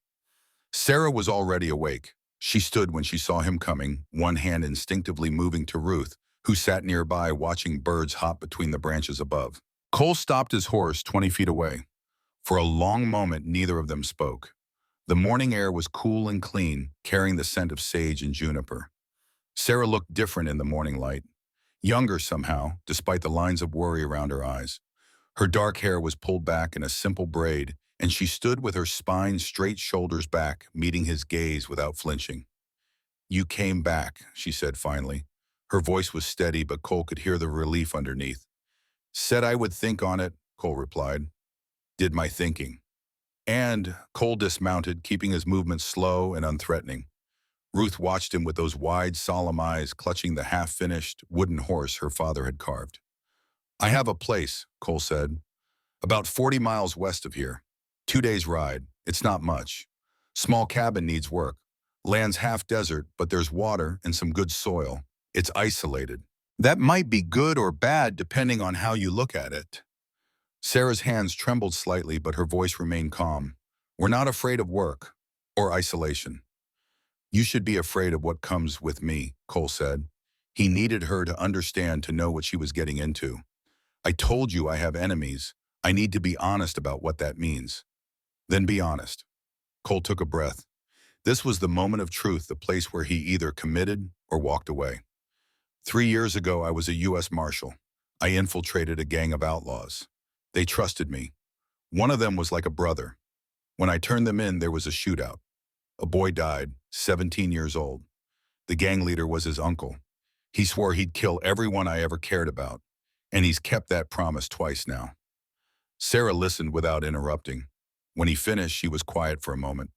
Sarah was already awake. She stood when she saw him coming, one hand instinctively moving to Ruth, who sat nearby watching birds hop between the branches above. Cole stopped his horse 20 feet away. For a long moment, neither of them spoke. The morning air was cool and clean, carrying the scent of sage and juniper. Sarah looked different in the morning light. Younger somehow, despite the lines of worry around her eyes. Her dark hair was pulled back in a simple braid, and she stood with her spine straight, shoulders back, meeting his gaze without flinching. "You came back," she said finally. Her voice was steady, but Cole could hear the relief underneath. "Said I would think on it," Cole replied. "Did my thinking." And Cole dismounted, keeping his movements slow and unthreatening. Ruth watched him with those wide, solemn eyes, clutching the half-finished wooden horse her father had carved. "I have a place," Cole said, "about 40 miles west of here. 2 days' ride. It's not much. Small cabin needs work. Land's half desert, but there's water and some good soil. It's isolated. That might be good or bad depending on how you look at it." Sarah's hands trembled slightly, but her voice remained calm. "We're not afraid of work or isolation." "You should be afraid of what comes with me," Cole said. He needed her to understand, to know what she was getting into. "I told you I have enemies. I need to be honest about what that means." "Then be honest." Cole took a breath. This was the moment of truth, the place where he either committed or walked away. 3 years ago, I was a U.S. Marshal. I infiltrated a gang of outlaws. They trusted me. One of them was like a brother. When I turned them in, there was a shootout. A boy died, 17 years old. The gang leader was his uncle. He swore he'd kill everyone I ever cared about, and he's kept that promise twice now. Sarah listened without interrupting. When he finished, she was quiet for a moment.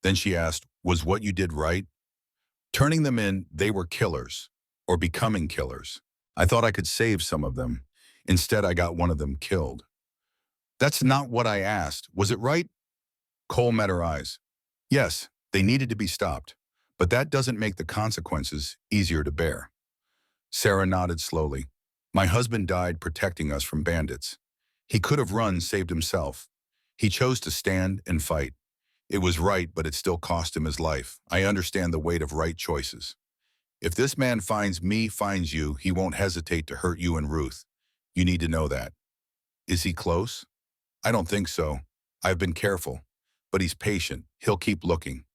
Then she asked, "Was what you did right?" "Turning them in, they were killers, or becoming killers. I thought I could save some of them. Instead, I got one of them killed." "That's not what I asked. Was it right?" Cole met her eyes. "Yes, they needed to be stopped, but that doesn't make the consequences easier to bear." Sarah nodded slowly. "My husband died protecting us from bandits. He could have run, saved himself. He chose to stand and fight. It was right, but it still cost him his life. I understand the weight of right choices." If this man finds you, he won't hesitate to hurt you and Ruth. You need to know that. Is he close? I don't think so. I've been careful. But he's patient. He'll keep looking.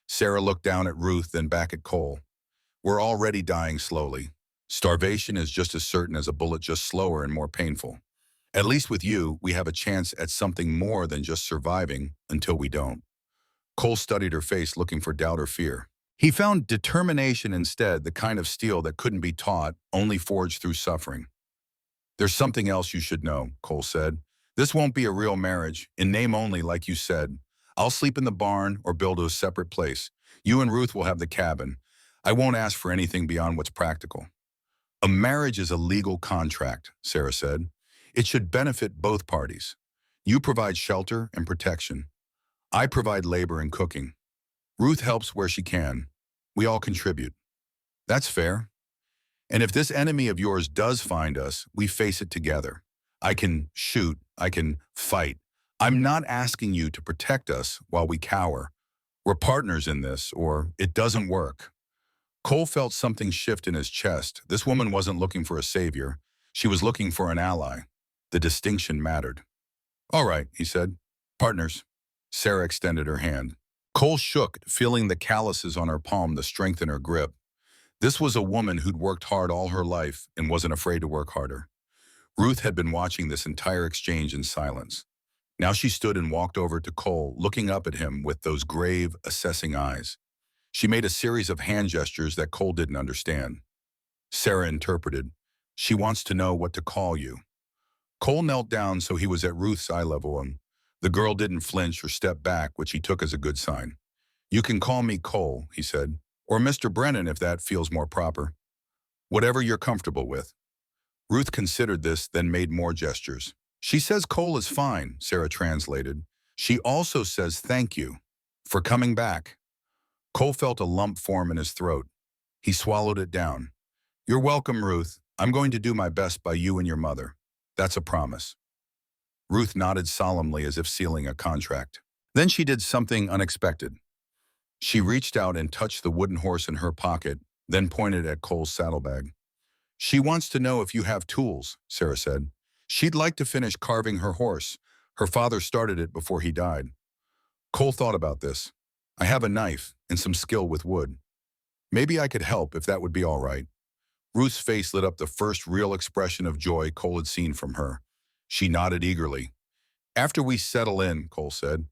Sarah looked down at Ruth, then back at Cole. We're already dying slowly. Starvation is just as certain as a bullet, just slower and more painful. At least with you, we have a chance at something more than just surviving until we don't. Cole studied her face, looking for doubt or fear. He found determination instead, the kind of steel that couldn't be taught, only forged through suffering. There's something else you should know, Cole said. This won't be a real marriage, in name only, like you said. I'll sleep in the barn or build a separate place. You and Ruth will have the cabin. I won't ask for anything beyond what's practical. A marriage is a legal contract, Sarah said. It should benefit both parties. You provide shelter and protection. I provide labor and cooking. Ruth helps where she can. We all contribute. That's fair. And if this enemy of yours does find us, we face it together. I can shoot. I can fight. I'm not asking you to protect us while we cower. We're partners in this, or it doesn't work. Cole felt something shift in his chest. This woman wasn't looking for a savior. She was looking for an ally. The distinction mattered. All right, he said. Partners. Sarah extended her hand. Cole shook, feeling the calluses on her palm, the strength in her grip. This was a woman who'd worked hard all her life and wasn't afraid to work harder. Ruth had been watching this entire exchange in silence. Now she stood and walked over to Cole, looking up at him with those grave, assessing eyes. She made a series of hand gestures that Cole didn't understand. Sarah interpreted. She wants to know what to call you. Cole knelt down so he was at Ruth's eye level, and the girl didn't flinch or step back, which he took as a good sign. You can call me Cole, he said, or Mr. Brennan if that feels more proper. Whatever you're comfortable with. Ruth considered this, then made more gestures. She says Cole is fine, Sarah translated. She also says thank you for coming back. Cole felt a lump form in his throat. He swallowed it down. You're welcome, Ruth. I'm going to do my best by you and your mother. That's a promise. Ruth nodded solemnly as if sealing a contract. Then she did something unexpected. She reached out and touched the wooden horse in her pocket, then pointed at Cole's saddlebag. She wants to know if you have tools, Sarah said. She'd like to finish carving her horse. Her father started it before he died. Cole thought about this. I have a knife and some skill with wood. Maybe I could help if that would be all right. Ruth's face lit up, the first real expression of joy Cole had seen from her. She nodded eagerly. After we settle in, Cole said,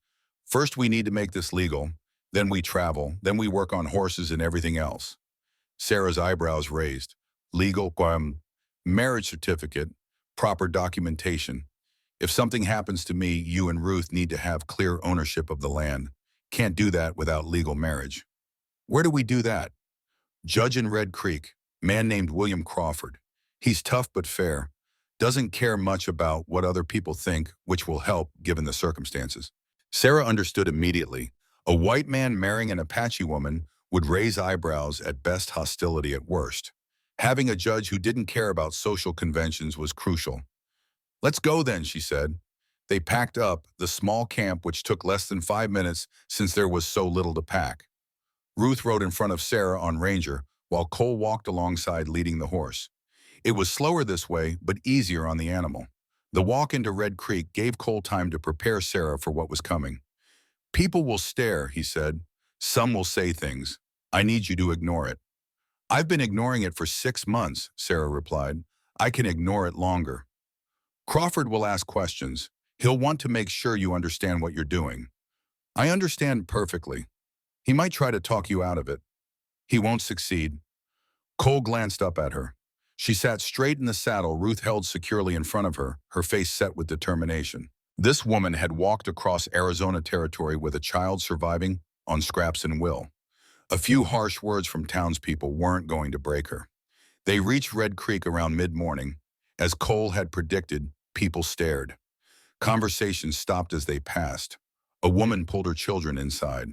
first we need to make this legal, then we travel, then we work on horses and everything else. Sarah's eyebrows raised. Legal, marriage certificate, proper documentation. If something happens to me, you and Ruth need to have clear ownership of the land. Can't do that without legal marriage. Where do we do that? Judge in Red Creek, man named William Crawford. He's tough but fair. Doesn't care much about what other people think, which will help given the circumstances. Sarah understood immediately. A white man marrying an Apache woman would raise eyebrows at best, hostility at worst. Having a judge who didn't care about social conventions was crucial. Let's go then, she said. They packed up the small camp, which took less than 5 minutes since there was so little to pack. Ruth rode in front of Sarah on Ranger, while Cole walked alongside leading the horse. It was slower this way, but easier on the animal. The walk into Red Creek gave Cole time to prepare Sarah for what was coming. People will stare, he said. Some will say things. I need you to ignore it. I've been ignoring it for 6 months, Sarah replied. I can ignore it longer. Crawford will ask questions. He'll want to make sure you understand what you're doing. I understand perfectly. He might try to talk you out of it. He won't succeed. Cole glanced up at her. She sat straight in the saddle Ruth held securely in front of her, her face set with determination. This woman had walked across Arizona territory with a child surviving on scraps and will. A few harsh words from townspeople weren't going to break her. They reached Red Creek around mid-morning. As Cole had predicted, people stared. Conversations stopped as they passed. A woman pulled her children inside.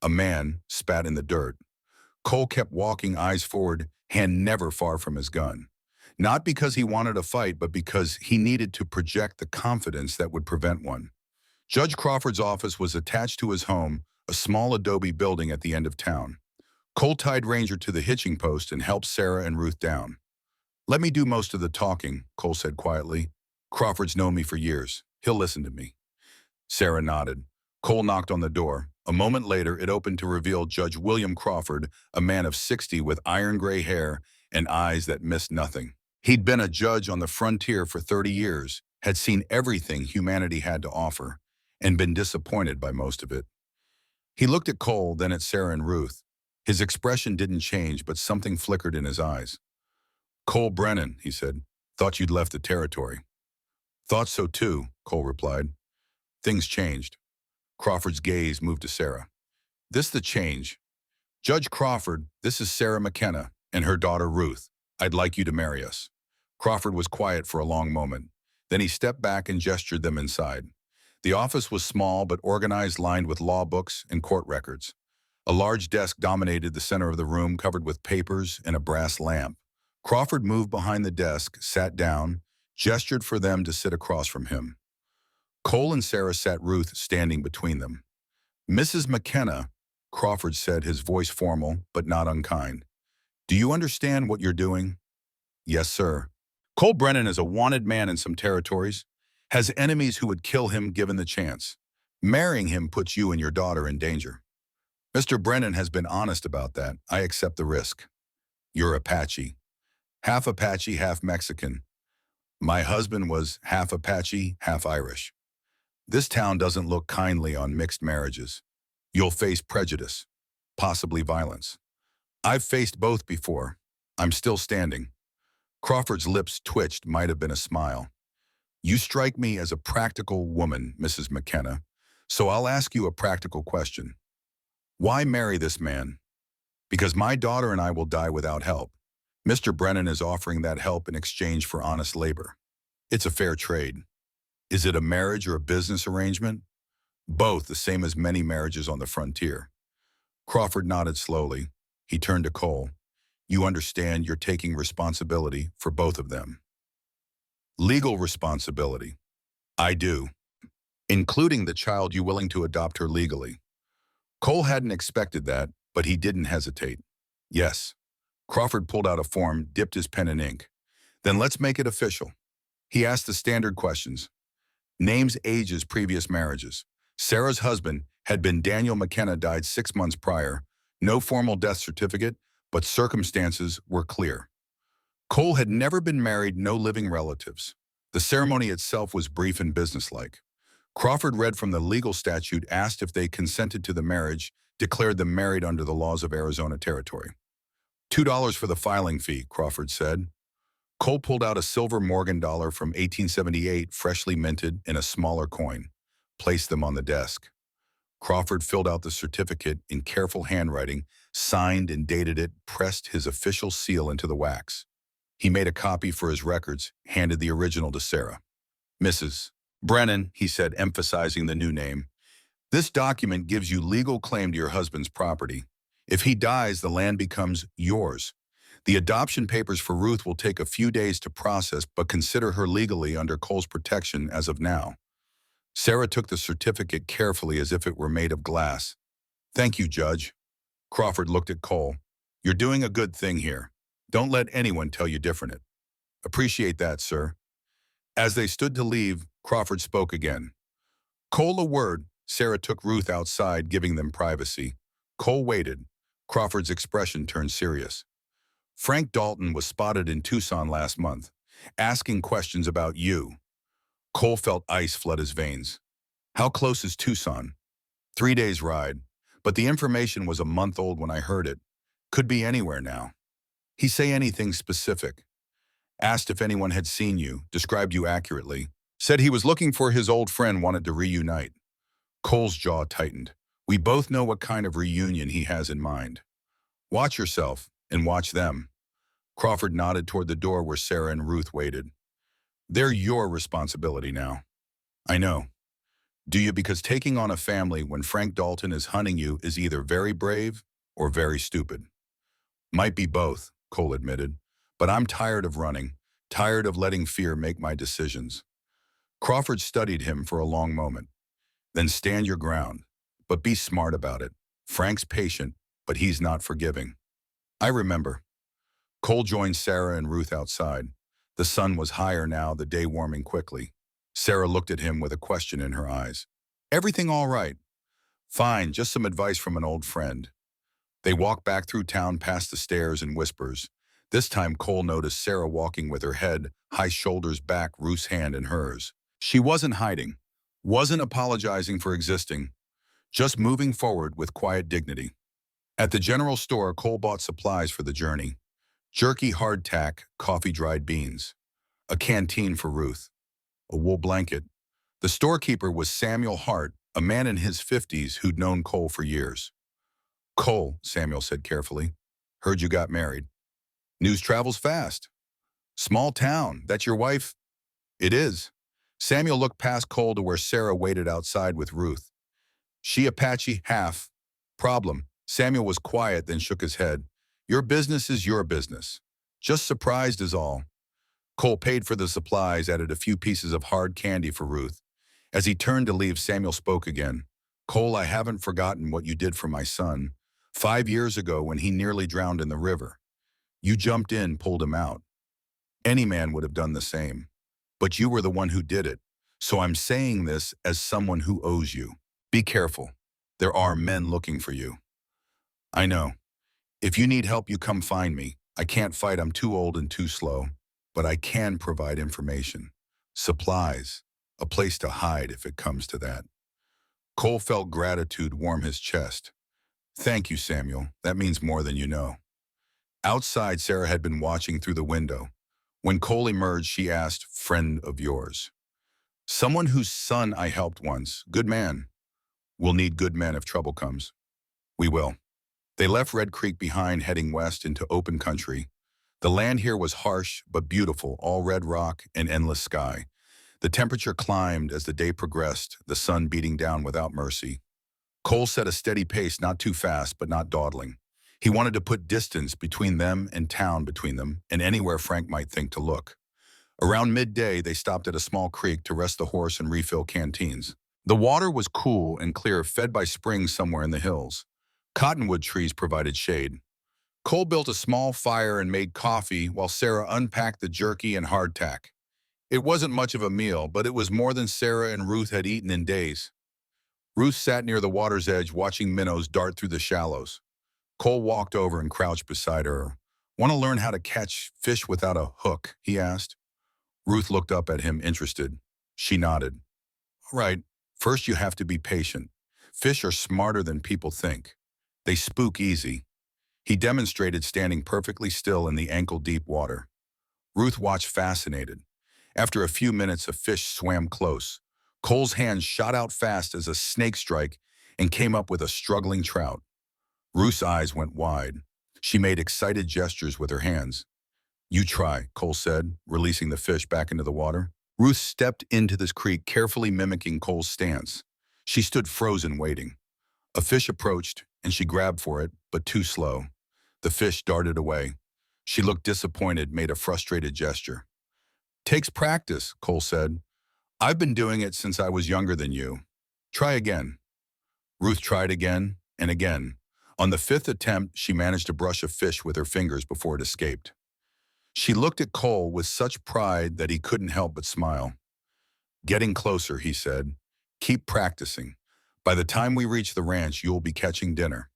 A man spat in the dirt. Cole kept walking, eyes forward, hand never far from his gun. Not because he wanted a fight, but because he needed to project the confidence that would prevent one. Judge Crawford's office was attached to his home, a small adobe building at the end of town. Cole tied Ranger to the hitching post and helped Sarah and Ruth down. "Let me do most of the talking," Cole said quietly. "Crawford's known me for years. He'll listen to me." Sarah nodded. Cole knocked on the door. A moment later, it opened to reveal Judge William Crawford, a man of 60 with iron gray hair and eyes that missed nothing. He'd been a judge on the frontier for 30 years, had seen everything humanity had to offer, and been disappointed by most of it. He looked at Cole, then at Sarah and Ruth. His expression didn't change, but something flickered in his eyes. "Cole Brennan," he said, "thought you'd left the territory." "Thought so too," Cole replied. Things changed. Crawford's gaze moved to Sarah. "This the change. Judge Crawford, this is Sarah McKenna and her daughter Ruth. I'd like you to marry us." Crawford was quiet for a long moment. Then he stepped back and gestured them inside. The office was small but organized, lined with law books and court records. A large desk dominated the center of the room, covered with papers and a brass lamp. Crawford moved behind the desk, sat down, gestured for them to sit across from him. Cole and Sarah sat Ruth standing between them. "Mrs. McKenna," Crawford said, his voice formal but not unkind. "Do you understand what you're doing?" "Yes, sir." "Cole Brennan is a wanted man in some territories, has enemies who would kill him given the chance. Marrying him puts you and your daughter in danger. Mr. Brennan has been honest about that. I accept the risk. You're Apache. Half Apache, half Mexican. My husband was half Apache, half Irish. This town doesn't look kindly on mixed marriages. You'll face prejudice, possibly violence. I've faced both before. I'm still standing." Crawford's lips twitched, might have been a smile. "You strike me as a practical woman, Mrs. McKenna, so I'll ask you a practical question. Why marry this man? Because my daughter and I will die without help. Mr. Brennan is offering that help in exchange for honest labor. It's a fair trade. Is it a marriage or a business arrangement? Both, the same as many marriages on the frontier." Crawford nodded slowly. He turned to Cole. "You understand you're taking responsibility for both of them." "Legal responsibility." "I do. Including the child you willing to adopt her legally." Cole hadn't expected that, but he didn't hesitate. "Yes." Crawford pulled out a form, dipped his pen in ink. "Then let's make it official." He asked the standard questions. Names, ages, previous marriages. Sarah's husband had been Daniel McKenna, died 6 months prior. No formal death certificate, but circumstances were clear. Cole had never been married, no living relatives. The ceremony itself was brief and businesslike. Crawford read from the legal statute, asked if they consented to the marriage, declared them married under the laws of Arizona Territory. $2 for the filing fee, Crawford said. Cole pulled out a silver Morgan dollar from 1878, freshly minted, in a smaller coin, placed them on the desk. Crawford filled out the certificate in careful handwriting, signed and dated it, pressed his official seal into the wax. He made a copy for his records, handed the original to Sarah. "Mrs. Brennan," he said, emphasizing the new name, "this document gives you legal claim to your husband's property. If he dies, the land becomes yours. The adoption papers for Ruth will take a few days to process, but consider her legally under Cole's protection as of now." Sarah took the certificate carefully as if it were made of glass. "Thank you, Judge." Crawford looked at Cole. "You're doing a good thing here. Don't let anyone tell you different. Appreciate that, sir." As they stood to leave, Crawford spoke again. "Cole, a word." Sarah took Ruth outside, giving them privacy. Cole waited. Crawford's expression turned serious. "Frank Dalton was spotted in Tucson last month, asking questions about you." Cole felt ice flood his veins. "How close is Tucson?" 3 days' ride. But the information was a month old when I heard it. Could be anywhere now. He say anything specific? Asked if anyone had seen you, described you accurately. Said he was looking for his old friend, wanted to reunite. Cole's jaw tightened. We both know what kind of reunion he has in mind. Watch yourself, and watch them. Crawford nodded toward the door where Sarah and Ruth waited. They're your responsibility now. I know. Do you? Because taking on a family when Frank Dalton is hunting you is either very brave or very stupid. Might be both, Cole admitted. But I'm tired of running, tired of letting fear make my decisions. Crawford studied him for a long moment. Then stand your ground, but be smart about it. Frank's patient, but he's not forgiving. I remember. Cole joined Sarah and Ruth outside. The sun was higher now, the day warming quickly. Sarah looked at him with a question in her eyes. Everything all right? Fine, just some advice from an old friend. They walked back through town past the stairs and whispers. This time Cole noticed Sarah walking with her head, high shoulders back, Ruth's hand in hers. She wasn't hiding, wasn't apologizing for existing, just moving forward with quiet dignity. At the general store, Cole bought supplies for the journey. Jerky hardtack, coffee-dried beans. A canteen for Ruth. A wool blanket. The storekeeper was Samuel Hart, a man in his 50s who'd known Cole for years. Cole, Samuel said carefully, heard you got married. News travels fast. Small town, that's your wife? It is. Samuel looked past Cole to where Sarah waited outside with Ruth. She Apache half. Problem. Samuel was quiet, then shook his head. Your business is your business. Just surprised is all. Cole paid for the supplies, added a few pieces of hard candy for Ruth. As he turned to leave, Samuel spoke again. Cole, I haven't forgotten what you did for my son. 5 years ago when he nearly drowned in the river. You jumped in, pulled him out. Any man would have done the same. But you were the one who did it. So I'm saying this as someone who owes you. Be careful. There are men looking for you. I know. If you need help, you come find me. I can't fight, I'm too old and too slow. But I can provide information. Supplies. A place to hide if it comes to that. Cole felt gratitude warm his chest. Thank you, Samuel. That means more than you know. Outside, Sarah had been watching through the window. When Cole emerged, she asked, friend of yours? Someone whose son I helped once. Good man. We'll need good men if trouble comes. We will. They left Red Creek behind, heading west into open country. The land here was harsh but beautiful, all red rock and endless sky. The temperature climbed as the day progressed, the sun beating down without mercy. Cole set a steady pace, not too fast, but not dawdling. He wanted to put distance between them and town between them, and anywhere Frank might think to look. Around midday, they stopped at a small creek to rest the horse and refill canteens. The water was cool and clear, fed by springs somewhere in the hills. Cottonwood trees provided shade. Cole built a small fire and made coffee while Sarah unpacked the jerky and hardtack. It wasn't much of a meal, but it was more than Sarah and Ruth had eaten in days. Ruth sat near the water's edge watching minnows dart through the shallows. Cole walked over and crouched beside her. Want to learn how to catch fish without a hook? He asked. Ruth looked up at him, interested. She nodded. All right, first you have to be patient. Fish are smarter than people think. They spook easy. He demonstrated standing perfectly still in the ankle-deep water. Ruth watched fascinated. After a few minutes, a fish swam close. Cole's hand shot out fast as a snake strike and came up with a struggling trout. Ruth's eyes went wide. She made excited gestures with her hands. You try, Cole said, releasing the fish back into the water. Ruth stepped into this creek, carefully mimicking Cole's stance. She stood frozen, waiting. A fish approached, and she grabbed for it, but too slow. The fish darted away. She looked disappointed, made a frustrated gesture. Takes practice, Cole said. I've been doing it since I was younger than you. Try again. Ruth tried again and again. On the 5th attempt, she managed to brush a fish with her fingers before it escaped. She looked at Cole with such pride that he couldn't help but smile. Getting closer, he said. Keep practicing. By the time we reach the ranch, you'll be catching dinner.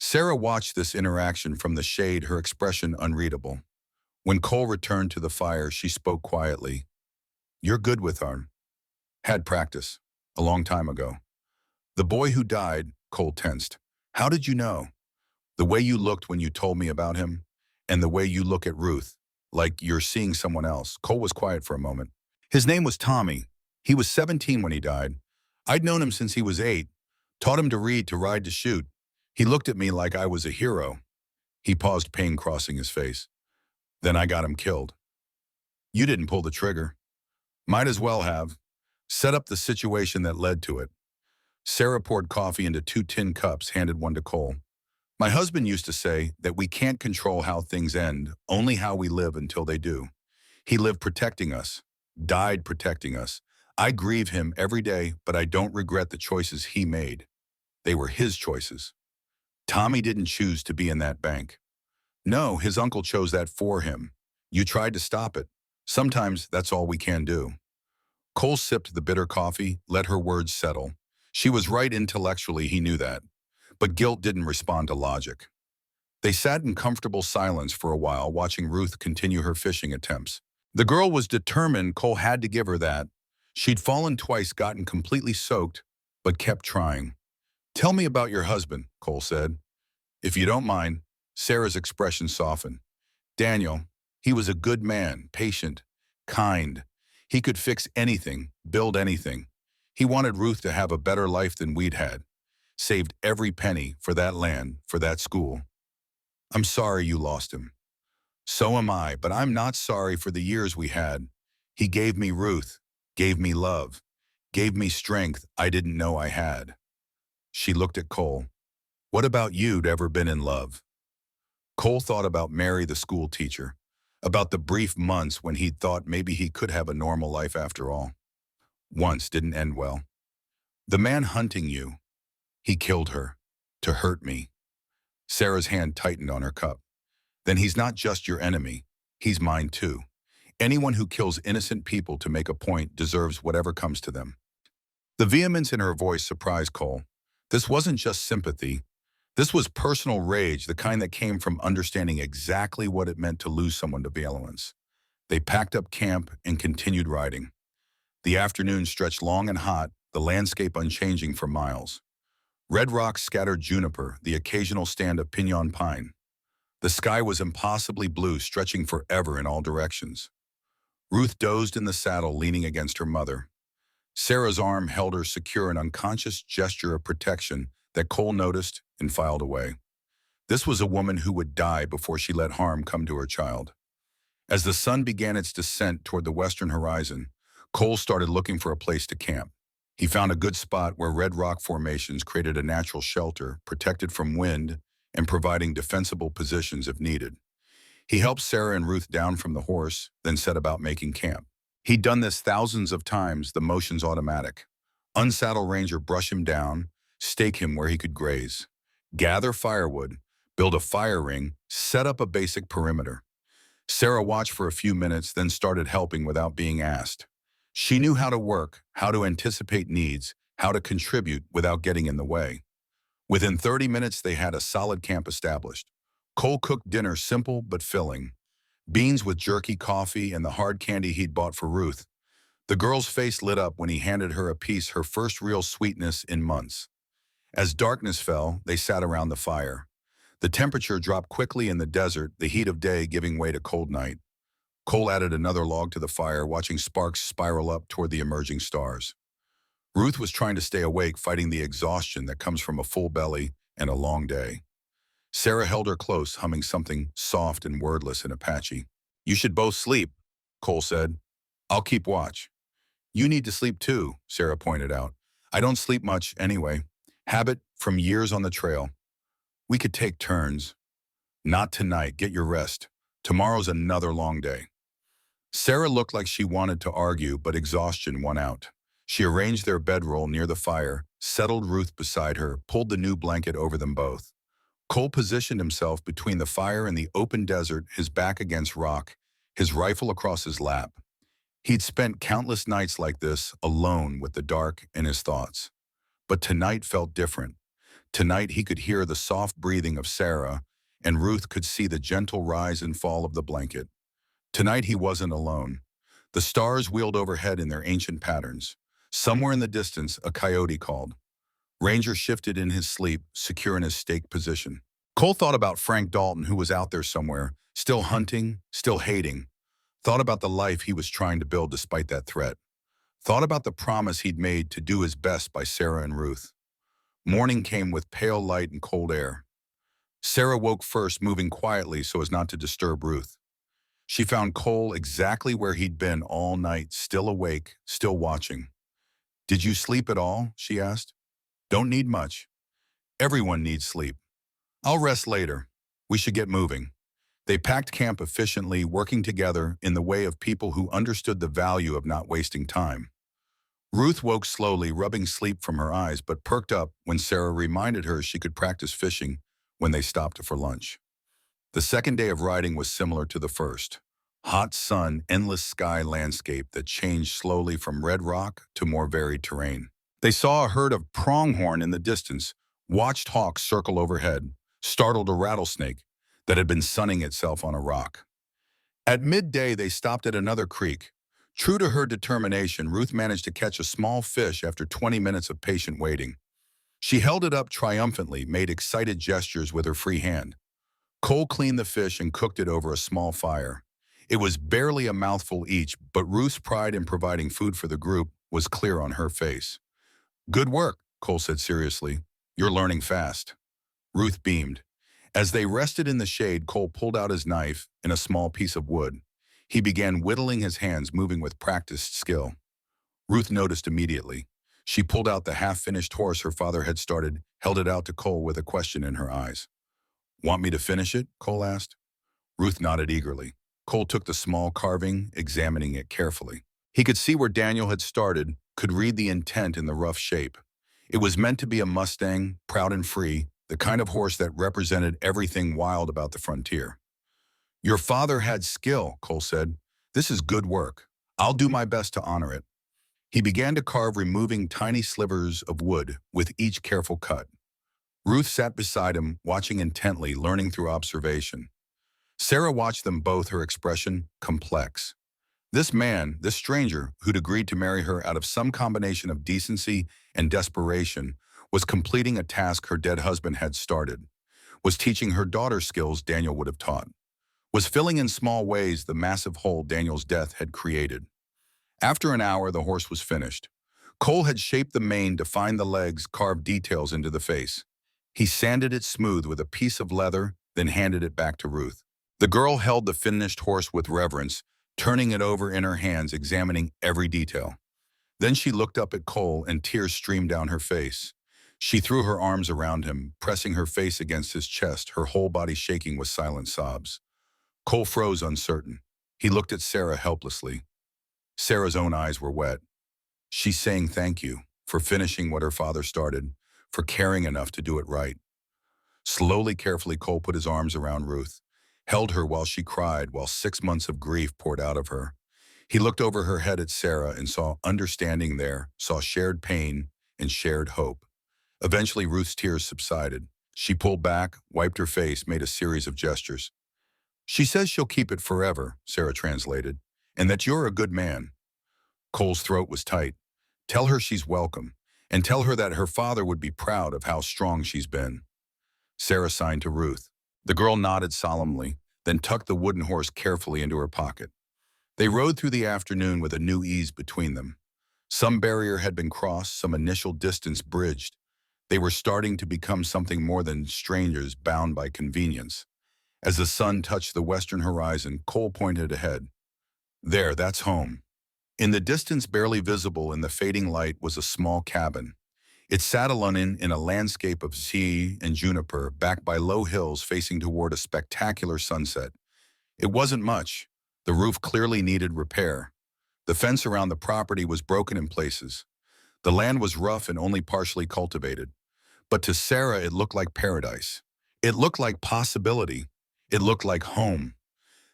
Sarah watched this interaction from the shade, her expression unreadable. When Cole returned to the fire, she spoke quietly. You're good with her. Had practice. A long time ago. The boy who died, Cole tensed. How did you know? The way you looked when you told me about him, and the way you look at Ruth, like you're seeing someone else. Cole was quiet for a moment. His name was Tommy. He was 17 when he died. I'd known him since he was 8. Taught him to read, to ride, to shoot. He looked at me like I was a hero. He paused, pain crossing his face. Then I got him killed. You didn't pull the trigger. Might as well have. Set up the situation that led to it. Sarah poured coffee into 2 tin cups, handed one to Cole. My husband used to say that we can't control how things end, only how we live until they do. He lived protecting us, died protecting us. I grieve him every day, but I don't regret the choices he made. They were his choices. Tommy didn't choose to be in that bank. No, his uncle chose that for him. You tried to stop it. Sometimes that's all we can do. Cole sipped the bitter coffee, let her words settle. She was right intellectually, he knew that. But guilt didn't respond to logic. They sat in comfortable silence for a while, watching Ruth continue her fishing attempts. The girl was determined. Cole had to give her that. She'd fallen twice, gotten completely soaked, but kept trying. Tell me about your husband, Cole said. If you don't mind. Sarah's expression softened. Daniel, he was a good man, patient, kind. He could fix anything, build anything. He wanted Ruth to have a better life than we'd had. Saved every penny for that land, for that school. I'm sorry you lost him. So am I, but I'm not sorry for the years we had. He gave me Ruth, gave me love, gave me strength I didn't know I had. She looked at Cole. What about you'd ever been in love? Cole thought about Mary, the school teacher, about the brief months when he'd thought maybe he could have a normal life after all. Once didn't end well. The man hunting you, he killed her, to hurt me. Sarah's hand tightened on her cup. Then he's not just your enemy, he's mine too. Anyone who kills innocent people to make a point deserves whatever comes to them. The vehemence in her voice surprised Cole. This wasn't just sympathy. This was personal rage, the kind that came from understanding exactly what it meant to lose someone to violence. They packed up camp and continued riding. The afternoon stretched long and hot, the landscape unchanging for miles. Red rocks scattered juniper, the occasional stand of pinon pine. The sky was impossibly blue, stretching forever in all directions. Ruth dozed in the saddle, leaning against her mother. Sarah's arm held her secure, an unconscious gesture of protection that Cole noticed and filed away. This was a woman who would die before she let harm come to her child. As the sun began its descent toward the western horizon, Cole started looking for a place to camp. He found a good spot where red rock formations created a natural shelter, protected from wind and providing defensible positions if needed. He helped Sarah and Ruth down from the horse, then set about making camp. He'd done this thousands of times, the motion's automatic. Unsaddle Ranger, brush him down, stake him where he could graze. Gather firewood, build a fire ring, set up a basic perimeter. Sarah watched for a few minutes, then started helping without being asked. She knew how to work, how to anticipate needs, how to contribute without getting in the way. Within 30 minutes, they had a solid camp established. Cole cooked dinner, simple but filling. Beans with jerky, coffee, and the hard candy he'd bought for Ruth. The girl's face lit up when he handed her a piece, her first real sweetness in months. As darkness fell, they sat around the fire. The temperature dropped quickly in the desert, the heat of day giving way to cold night. Cole added another log to the fire, watching sparks spiral up toward the emerging stars. Ruth was trying to stay awake, fighting the exhaustion that comes from a full belly and a long day. Sarah held her close, humming something soft and wordless in Apache. You should both sleep, Cole said. I'll keep watch. You need to sleep too, Sarah pointed out. I don't sleep much anyway. Habit from years on the trail. We could take turns. Not tonight, get your rest. Tomorrow's another long day. Sarah looked like she wanted to argue, but exhaustion won out. She arranged their bedroll near the fire, settled Ruth beside her, pulled the new blanket over them both. Cole positioned himself between the fire and the open desert, his back against rock, his rifle across his lap. He'd spent countless nights like this, alone with the dark and his thoughts. But tonight felt different. Tonight he could hear the soft breathing of Sarah, and Ruth could see the gentle rise and fall of the blanket. Tonight he wasn't alone. The stars wheeled overhead in their ancient patterns. Somewhere in the distance, a coyote called. Ranger shifted in his sleep, secure in his stake position. Cole thought about Frank Dalton, who was out there somewhere, still hunting, still hating. Thought about the life he was trying to build despite that threat. Thought about the promise he'd made to do his best by Sarah and Ruth. Morning came with pale light and cold air. Sarah woke first, moving quietly so as not to disturb Ruth. She found Cole exactly where he'd been all night, still awake, still watching. Did you sleep at all? She asked. Don't need much. Everyone needs sleep. I'll rest later. We should get moving. They packed camp efficiently, working together in the way of people who understood the value of not wasting time. Ruth woke slowly, rubbing sleep from her eyes, but perked up when Sarah reminded her she could practice fishing, when they stopped for lunch. The second day of riding was similar to the first. Hot sun, endless sky landscape that changed slowly from red rock to more varied terrain. They saw a herd of pronghorn in the distance, watched hawks circle overhead, startled a rattlesnake that had been sunning itself on a rock. At midday, they stopped at another creek. True to her determination, Ruth managed to catch a small fish after 20 minutes of patient waiting. She held it up triumphantly, made excited gestures with her free hand. Cole cleaned the fish and cooked it over a small fire. It was barely a mouthful each, but Ruth's pride in providing food for the group was clear on her face. "Good work," Cole said seriously. "You're learning fast." Ruth beamed. As they rested in the shade, Cole pulled out his knife and a small piece of wood. He began whittling his hands, moving with practiced skill. Ruth noticed immediately. She pulled out the half-finished horse her father had started, held it out to Cole with a question in her eyes. "Want me to finish it?" Cole asked. Ruth nodded eagerly. Cole took the small carving, examining it carefully. He could see where Daniel had started, could read the intent in the rough shape. It was meant to be a Mustang, proud and free, the kind of horse that represented everything wild about the frontier. "Your father had skill," Cole said. "This is good work. I'll do my best to honor it." He began to carve, removing tiny slivers of wood with each careful cut. Ruth sat beside him, watching intently, learning through observation. Sarah watched them both, her expression complex. This man, this stranger, who'd agreed to marry her out of some combination of decency and desperation, was completing a task her dead husband had started, was teaching her daughter skills Daniel would have taught, was filling in small ways the massive hole Daniel's death had created. After an hour, the horse was finished. Cole had shaped the mane, defined the legs, carved details into the face. He sanded it smooth with a piece of leather, then handed it back to Ruth. The girl held the finished horse with reverence, turning it over in her hands, examining every detail. Then she looked up at Cole and tears streamed down her face. She threw her arms around him, pressing her face against his chest, her whole body shaking with silent sobs. Cole froze, uncertain. He looked at Sarah helplessly. Sarah's own eyes were wet. She's saying thank you for finishing what her father started, for caring enough to do it right. Slowly, carefully, Cole put his arms around Ruth, held her while she cried, while 6 months of grief poured out of her. He looked over her head at Sarah and saw understanding there, saw shared pain and shared hope. Eventually, Ruth's tears subsided. She pulled back, wiped her face, made a series of gestures. "She says she'll keep it forever," Sarah translated, "and that you're a good man." Cole's throat was tight. "Tell her she's welcome, and tell her that her father would be proud of how strong she's been." Sarah signed to Ruth. The girl nodded solemnly, then tucked the wooden horse carefully into her pocket. They rode through the afternoon with a new ease between them. Some barrier had been crossed, some initial distance bridged. They were starting to become something more than strangers bound by convenience. As the sun touched the western horizon, Cole pointed ahead. "There, that's home." In the distance, barely visible in the fading light, was a small cabin. It sat alone in a landscape of sea and juniper, backed by low hills facing toward a spectacular sunset. It wasn't much. The roof clearly needed repair. The fence around the property was broken in places. The land was rough and only partially cultivated. But to Sarah, it looked like paradise. It looked like possibility. It looked like home.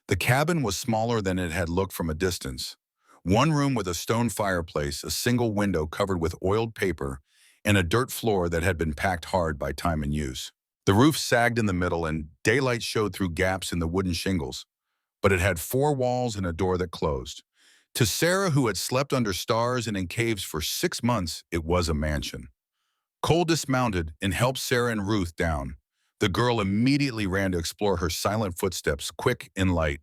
The cabin was smaller than it had looked from a distance. One room with a stone fireplace, a single window covered with oiled paper, and a dirt floor that had been packed hard by time and use. The roof sagged in the middle and daylight showed through gaps in the wooden shingles, but it had 4 walls and a door that closed. To Sarah, who had slept under stars and in caves for 6 months, it was a mansion. Cole dismounted and helped Sarah and Ruth down. The girl immediately ran to explore her silent footsteps, quick and light.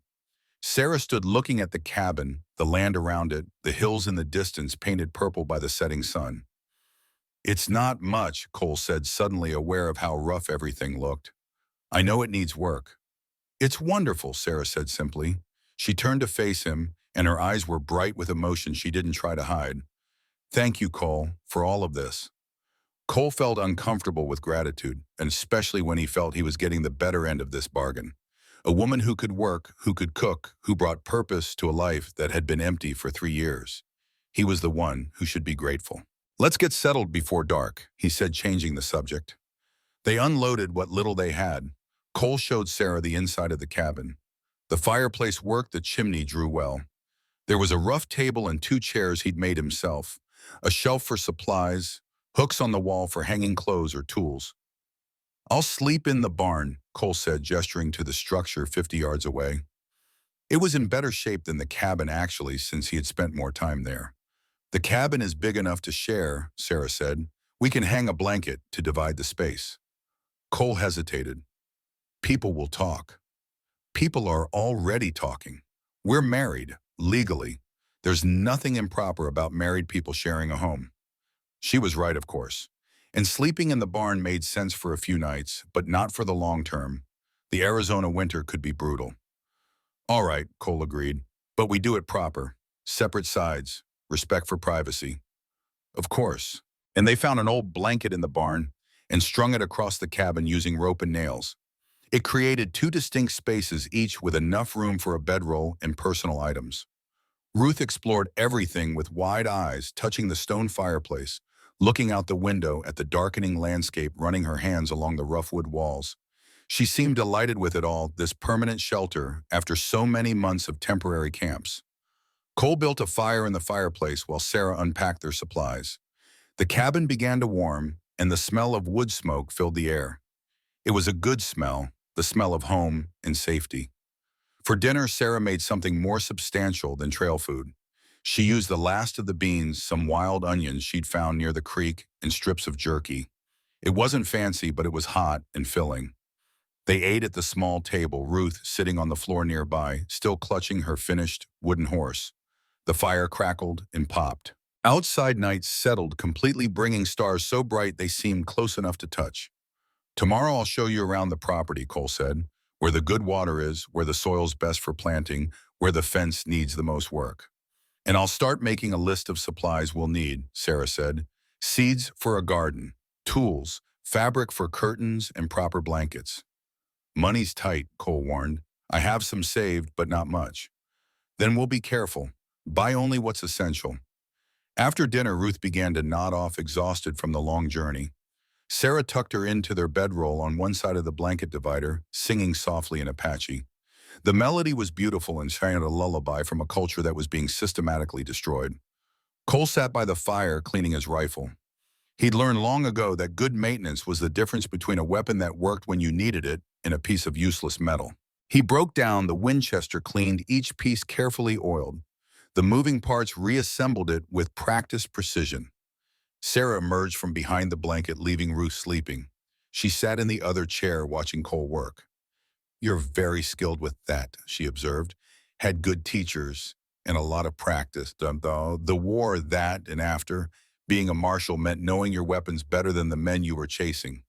Sarah stood looking at the cabin, the land around it, the hills in the distance painted purple by the setting sun. "It's not much," Cole said, suddenly aware of how rough everything looked. "I know it needs work." "It's wonderful," Sarah said simply. She turned to face him, and her eyes were bright with emotion she didn't try to hide. "Thank you, Cole, for all of this." Cole felt uncomfortable with gratitude, and especially when he felt he was getting the better end of this bargain. A woman who could work, who could cook, who brought purpose to a life that had been empty for 3 years. He was the one who should be grateful. "Let's get settled before dark," he said, changing the subject. They unloaded what little they had. Cole showed Sarah the inside of the cabin. The fireplace worked, the chimney drew well. There was a rough table and 2 chairs he'd made himself, a shelf for supplies, hooks on the wall for hanging clothes or tools. "I'll sleep in the barn," Cole said, gesturing to the structure 50 yards away. It was in better shape than the cabin actually, since he had spent more time there. "The cabin is big enough to share," Sarah said. "We can hang a blanket to divide the space." Cole hesitated. "People will talk." "People are already talking. We're married, legally. There's nothing improper about married people sharing a home." She was right, of course. And sleeping in the barn made sense for a few nights, but not for the long term. The Arizona winter could be brutal. "All right," Cole agreed, "but we do it proper. Separate sides, respect for privacy." "Of course." And they found an old blanket in the barn and strung it across the cabin using rope and nails. It created 2 distinct spaces, each with enough room for a bedroll and personal items. Ruth explored everything with wide eyes, touching the stone fireplace, looking out the window at the darkening landscape, running her hands along the rough wood walls. She seemed delighted with it all, this permanent shelter, after so many months of temporary camps. Cole built a fire in the fireplace while Sarah unpacked their supplies. The cabin began to warm, and the smell of wood smoke filled the air. It was a good smell, the smell of home and safety. For dinner, Sarah made something more substantial than trail food. She used the last of the beans, some wild onions she'd found near the creek, and strips of jerky. It wasn't fancy, but it was hot and filling. They ate at the small table, Ruth sitting on the floor nearby, still clutching her finished wooden horse. The fire crackled and popped. Outside nights settled, completely bringing stars so bright they seemed close enough to touch. "Tomorrow I'll show you around the property," Cole said, "where the good water is, where the soil's best for planting, where the fence needs the most work. And I'll start making a list of supplies we'll need," Sarah said. "Seeds for a garden, tools, fabric for curtains, and proper blankets." "Money's tight," Cole warned. "I have some saved, but not much." "Then we'll be careful. Buy only what's essential." After dinner, Ruth began to nod off, exhausted from the long journey. Sarah tucked her into their bedroll on one side of the blanket divider, singing softly in Apache. The melody was beautiful and sang a lullaby from a culture that was being systematically destroyed. Cole sat by the fire, cleaning his rifle. He'd learned long ago that good maintenance was the difference between a weapon that worked when you needed it and a piece of useless metal. He broke down the Winchester, cleaned each piece, carefully oiled. The moving parts, reassembled it with practiced precision. Sarah emerged from behind the blanket, leaving Ruth sleeping. She sat in the other chair, watching Cole work. "You're very skilled with that," she observed. "Had good teachers and a lot of practice." The war, that and after, being a marshal meant knowing your weapons better than the men you were chasing.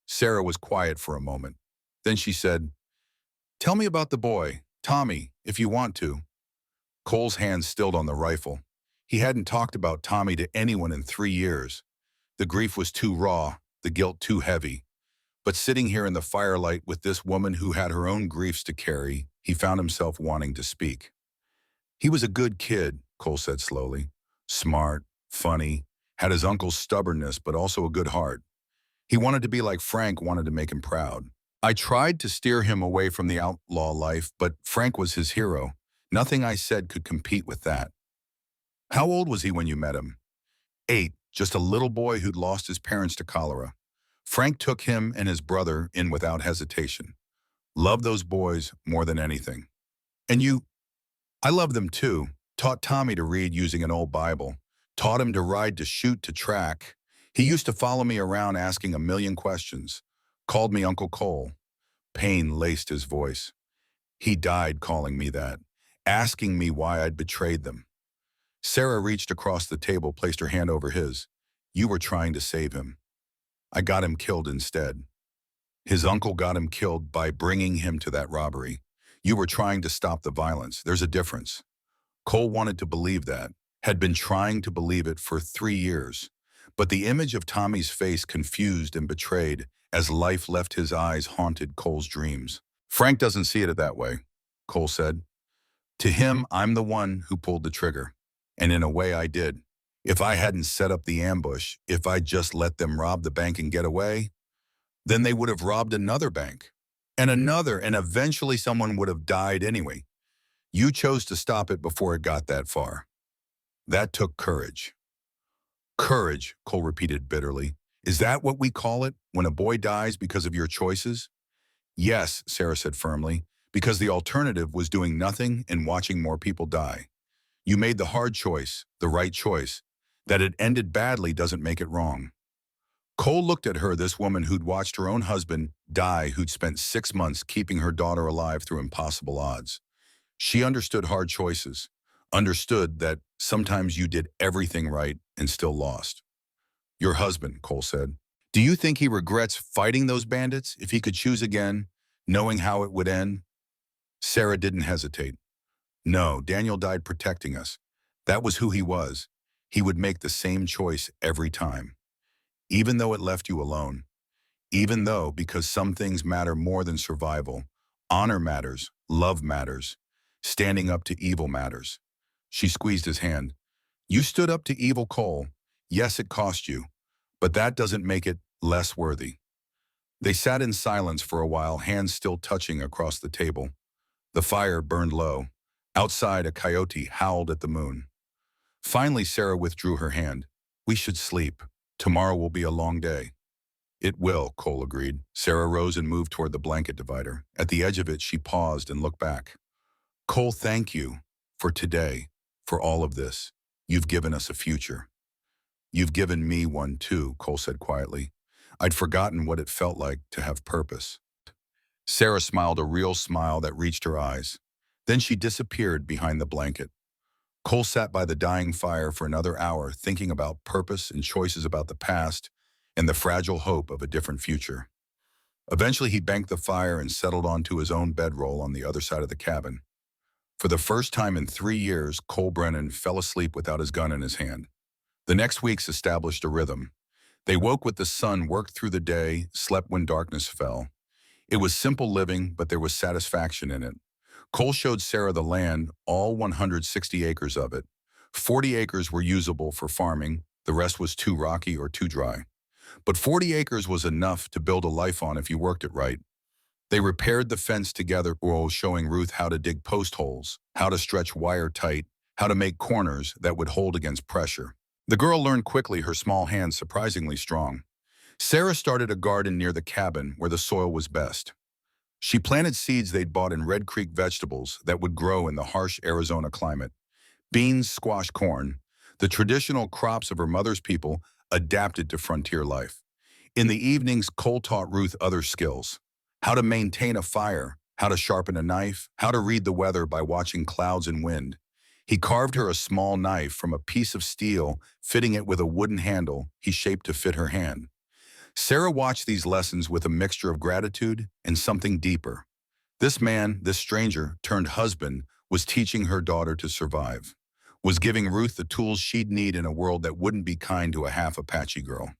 Sarah was quiet for a moment. Then she said, "Tell me about the boy, Tommy, if you want to." Cole's hand stilled on the rifle. He hadn't talked about Tommy to anyone in 3 years. The grief was too raw, the guilt too heavy. But sitting here in the firelight with this woman who had her own griefs to carry, he found himself wanting to speak. "He was a good kid," Cole said slowly. "Smart, funny, had his uncle's stubbornness, but also a good heart. He wanted to be like Frank, wanted to make him proud. I tried to steer him away from the outlaw life, but Frank was his hero. Nothing I said could compete with that." "How old was he when you met him?" 8, just a little boy who'd lost his parents to cholera. Frank took him and his brother in without hesitation. Loved those boys more than anything. "And you?" "I loved them too. Taught Tommy to read using an old Bible. Taught him to ride, to shoot, to track. He used to follow me around asking a million questions. Called me Uncle Cole." Pain laced his voice. "He died calling me that, asking me why I'd betrayed them." Sarah reached across the table, placed her hand over his. "You were trying to save him. I got him killed instead. His uncle got him killed by bringing him to that robbery. You were trying to stop the violence. There's a difference." Cole wanted to believe that, had been trying to believe it for 3 years. But the image of Tommy's face, confused and betrayed, as life left his eyes, haunted Cole's dreams. "Frank doesn't see it that way," Cole said. "To him, I'm the one who pulled the trigger. And in a way I did. If I hadn't set up the ambush, if I'd just let them rob the bank and get away, Then they would have robbed another bank, and another, and eventually someone would have died anyway. You chose to stop it before it got that far. That took courage. Courage, Cole repeated bitterly. Is that what we call it when a boy dies because of your choices? Yes, Sarah said firmly, because the alternative was doing nothing and watching more people die. You made the hard choice, the right choice. That it ended badly doesn't make it wrong. Cole looked at her, this woman who'd watched her own husband die, who'd spent 6 months keeping her daughter alive through impossible odds. She understood hard choices, understood that sometimes you did everything right and still lost. Your husband, Cole said. Do you think he regrets fighting those bandits if he could choose again, knowing how it would end? Sarah didn't hesitate. No, Daniel died protecting us. That was who he was. He would make the same choice every time. Even though it left you alone. Even though, because some things matter more than survival. Honor matters, love matters. Standing up to evil matters. She squeezed his hand. You stood up to evil, Cole. Yes, it cost you. But that doesn't make it less worthy. They sat in silence for a while, hands still touching across the table. The fire burned low. Outside, a coyote howled at the moon. Finally, Sarah withdrew her hand. We should sleep. Tomorrow will be a long day. It will, Cole agreed. Sarah rose and moved toward the blanket divider. At the edge of it, she paused and looked back. Cole, thank you for today, for all of this. You've given us a future. You've given me one too, Cole said quietly. I'd forgotten what it felt like to have purpose. Sarah smiled, a real smile that reached her eyes. Then she disappeared behind the blanket. Cole sat by the dying fire for another hour, thinking about purpose and choices about the past and the fragile hope of a different future. Eventually, he banked the fire and settled onto his own bedroll on the other side of the cabin. For the first time in 3 years, Cole Brennan fell asleep without his gun in his hand. The next weeks established a rhythm. They woke with the sun, worked through the day, slept when darkness fell. It was simple living, but there was satisfaction in it. Cole showed Sarah the land, all 160 acres of it. 40 acres were usable for farming, the rest was too rocky or too dry. But 40 acres was enough to build a life on if you worked it right. They repaired the fence together while showing Ruth how to dig post holes, how to stretch wire tight, how to make corners that would hold against pressure. The girl learned quickly, her small hands surprisingly strong. Sarah started a garden near the cabin where the soil was best. She planted seeds they'd bought in Red Creek vegetables that would grow in the harsh Arizona climate. Beans, squash, corn, the traditional crops of her mother's people adapted to frontier life. In the evenings, Cole taught Ruth other skills. How to maintain a fire, how to sharpen a knife, how to read the weather by watching clouds and wind. He carved her a small knife from a piece of steel, fitting it with a wooden handle he shaped to fit her hand. Sarah watched these lessons with a mixture of gratitude and something deeper. This man, this stranger turned husband, was teaching her daughter to survive, was giving Ruth the tools she'd need in a world that wouldn't be kind to a half Apache girl.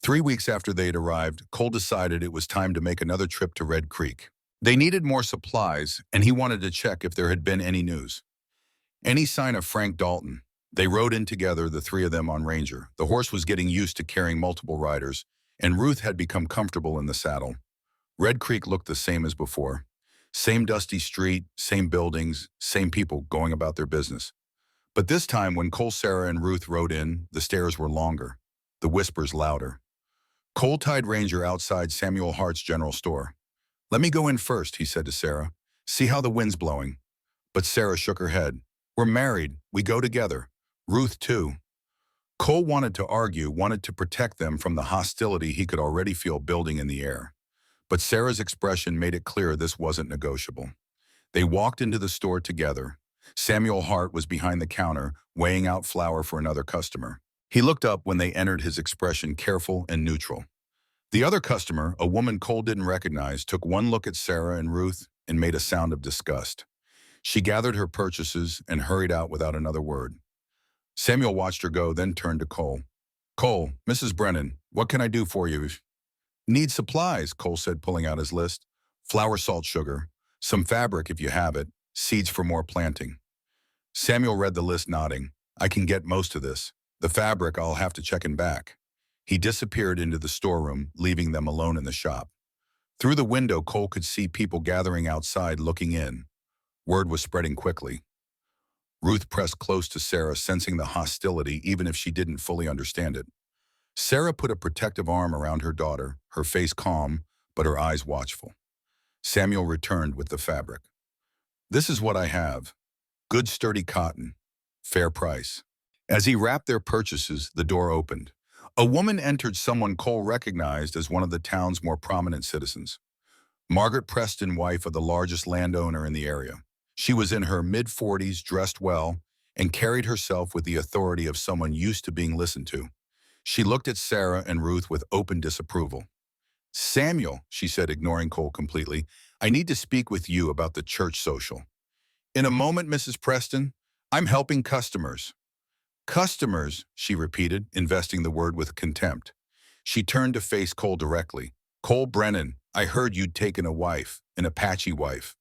3 weeks after they'd arrived, Cole decided it was time to make another trip to Red Creek. They needed more supplies, and he wanted to check if there had been any news. Any sign of Frank Dalton. They rode in together, the three of them on Ranger. The horse was getting used to carrying multiple riders, and Ruth had become comfortable in the saddle. Red Creek looked the same as before. Same dusty street, same buildings, same people going about their business. But this time, when Cole, Sarah, and Ruth rode in, the stares were longer, the whispers louder. Cole tied Ranger outside Samuel Hart's general store. Let me go in first, he said to Sarah. See how the wind's blowing. But Sarah shook her head. We're married. We go together. Ruth, too. Cole wanted to argue, wanted to protect them from the hostility he could already feel building in the air. But Sarah's expression made it clear this wasn't negotiable. They walked into the store together. Samuel Hart was behind the counter, weighing out flour for another customer. He looked up when they entered, his expression careful and neutral. The other customer, a woman Cole didn't recognize, took one look at Sarah and Ruth and made a sound of disgust. She gathered her purchases and hurried out without another word. Samuel watched her go, then turned to Cole. Cole, Mrs. Brennan, what can I do for you? Need supplies, Cole said, pulling out his list. Flour, salt, sugar, some fabric if you have it, seeds for more planting. Samuel read the list, nodding. I can get most of this. The fabric I'll have to check in back. He disappeared into the storeroom, leaving them alone in the shop. Through the window, Cole could see people gathering outside looking in. Word was spreading quickly. Ruth pressed close to Sarah, sensing the hostility even if she didn't fully understand it. Sarah put a protective arm around her daughter, her face calm, but her eyes watchful. Samuel returned with the fabric. "This is what I have. Good sturdy cotton. Fair price." As he wrapped their purchases, the door opened. A woman entered, someone Cole recognized as one of the town's more prominent citizens. Margaret Preston, wife of the largest landowner in the area. She was in her mid-40s, dressed well, and carried herself with the authority of someone used to being listened to. She looked at Sarah and Ruth with open disapproval. "Samuel," she said, ignoring Cole completely, "I need to speak with you about the church social." "In a moment, Mrs. Preston. I'm helping customers." "Customers," she repeated, investing the word with contempt. She turned to face Cole directly. "Cole Brennan, I heard you'd taken a wife, an Apache wife."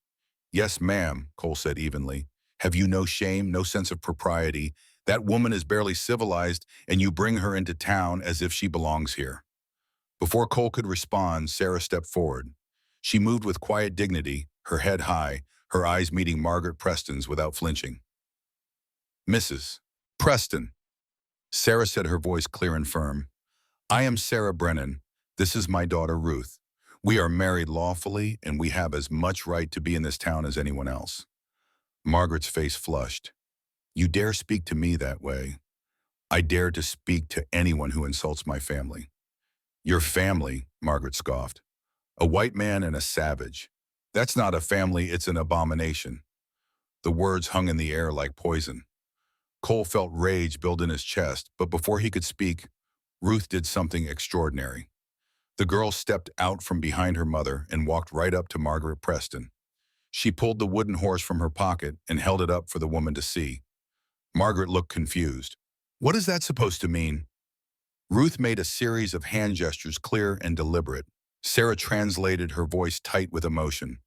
"Yes, ma'am," Cole said evenly. "Have you no shame, no sense of propriety? That woman is barely civilized, and you bring her into town as if she belongs here." Before Cole could respond, Sarah stepped forward. She moved with quiet dignity, her head high, her eyes meeting Margaret Preston's without flinching. "Mrs. Preston," Sarah said, her voice clear and firm. "I am Sarah Brennan. This is my daughter, Ruth. We are married lawfully, and we have as much right to be in this town as anyone else." Margaret's face flushed. "You dare speak to me that way?" "I dare to speak to anyone who insults my family." "Your family," Margaret scoffed. "A white man and a savage. That's not a family, it's an abomination." The words hung in the air like poison. Cole felt rage build in his chest, but before he could speak, Ruth did something extraordinary. The girl stepped out from behind her mother and walked right up to Margaret Preston. She pulled the wooden horse from her pocket and held it up for the woman to see. Margaret looked confused. "What is that supposed to mean?" Ruth made a series of hand gestures, clear and deliberate. Sarah translated, her voice tight with emotion.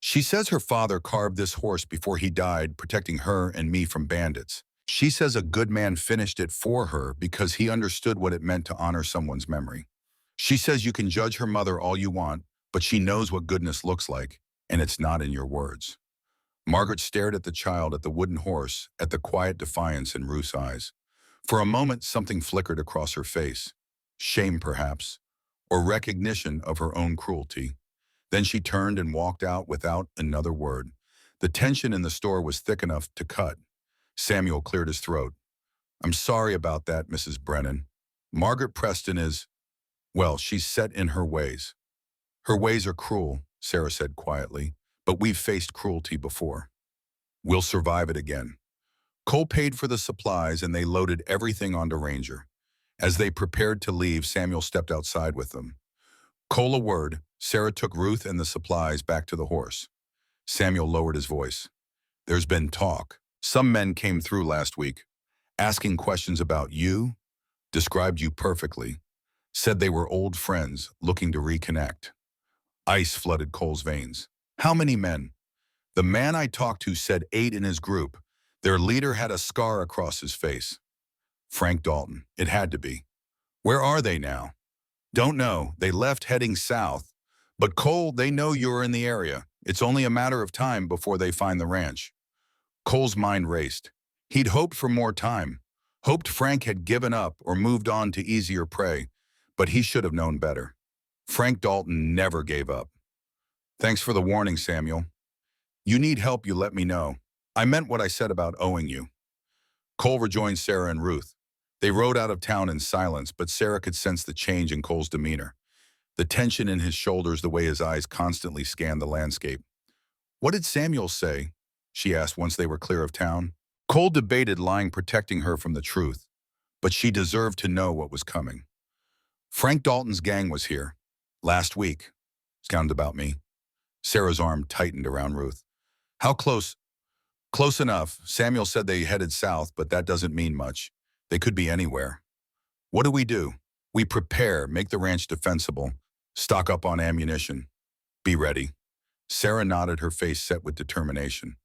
"She says her father carved this horse before he died, protecting her and me from bandits. She says a good man finished it for her because he understood what it meant to honor someone's memory. She says you can judge her mother all you want, but she knows what goodness looks like, and it's not in your words." Margaret stared at the child, at the wooden horse, at the quiet defiance in Ruth's eyes. For a moment, something flickered across her face. Shame, perhaps, or recognition of her own cruelty. Then she turned and walked out without another word. The tension in the store was thick enough to cut. Samuel cleared his throat. "I'm sorry about that, Mrs. Brennan. Margaret Preston is, well, she's set in her ways." "Her ways are cruel," Sarah said quietly, "but we've faced cruelty before. We'll survive it again." Cole paid for the supplies and they loaded everything onto Ranger. As they prepared to leave, Samuel stepped outside with them. Cole a word, Sarah took Ruth and the supplies back to the horse. Samuel lowered his voice. "There's been talk. Some men came through last week, asking questions about you, described you perfectly, said they were old friends looking to reconnect." Ice flooded Cole's veins. "How many men?" "The man I talked to said 8 in his group. Their leader had a scar across his face." "Frank Dalton. It had to be." "Where are they now?" "Don't know. They left heading south. But Cole, they know you're in the area. It's only a matter of time before they find the ranch." Cole's mind raced. He'd hoped for more time, hoped Frank had given up or moved on to easier prey, but he should have known better. Frank Dalton never gave up. "Thanks for the warning, Samuel. You need help, you let me know. I meant what I said about owing you." Cole rejoined Sarah and Ruth. They rode out of town in silence, but Sarah could sense the change in Cole's demeanor, the tension in his shoulders, the way his eyes constantly scanned the landscape. "What did Samuel say?" she asked once they were clear of town. Cole debated lying, protecting her from the truth, but she deserved to know what was coming. "Frank Dalton's gang was here last week. Sounded about me." Sarah's arm tightened around Ruth. "How close?" "Close enough. Samuel said they headed south, but that doesn't mean much. They could be anywhere." "What do? "We prepare, make the ranch defensible, stock up on ammunition. Be ready." Sarah nodded, her face set with determination.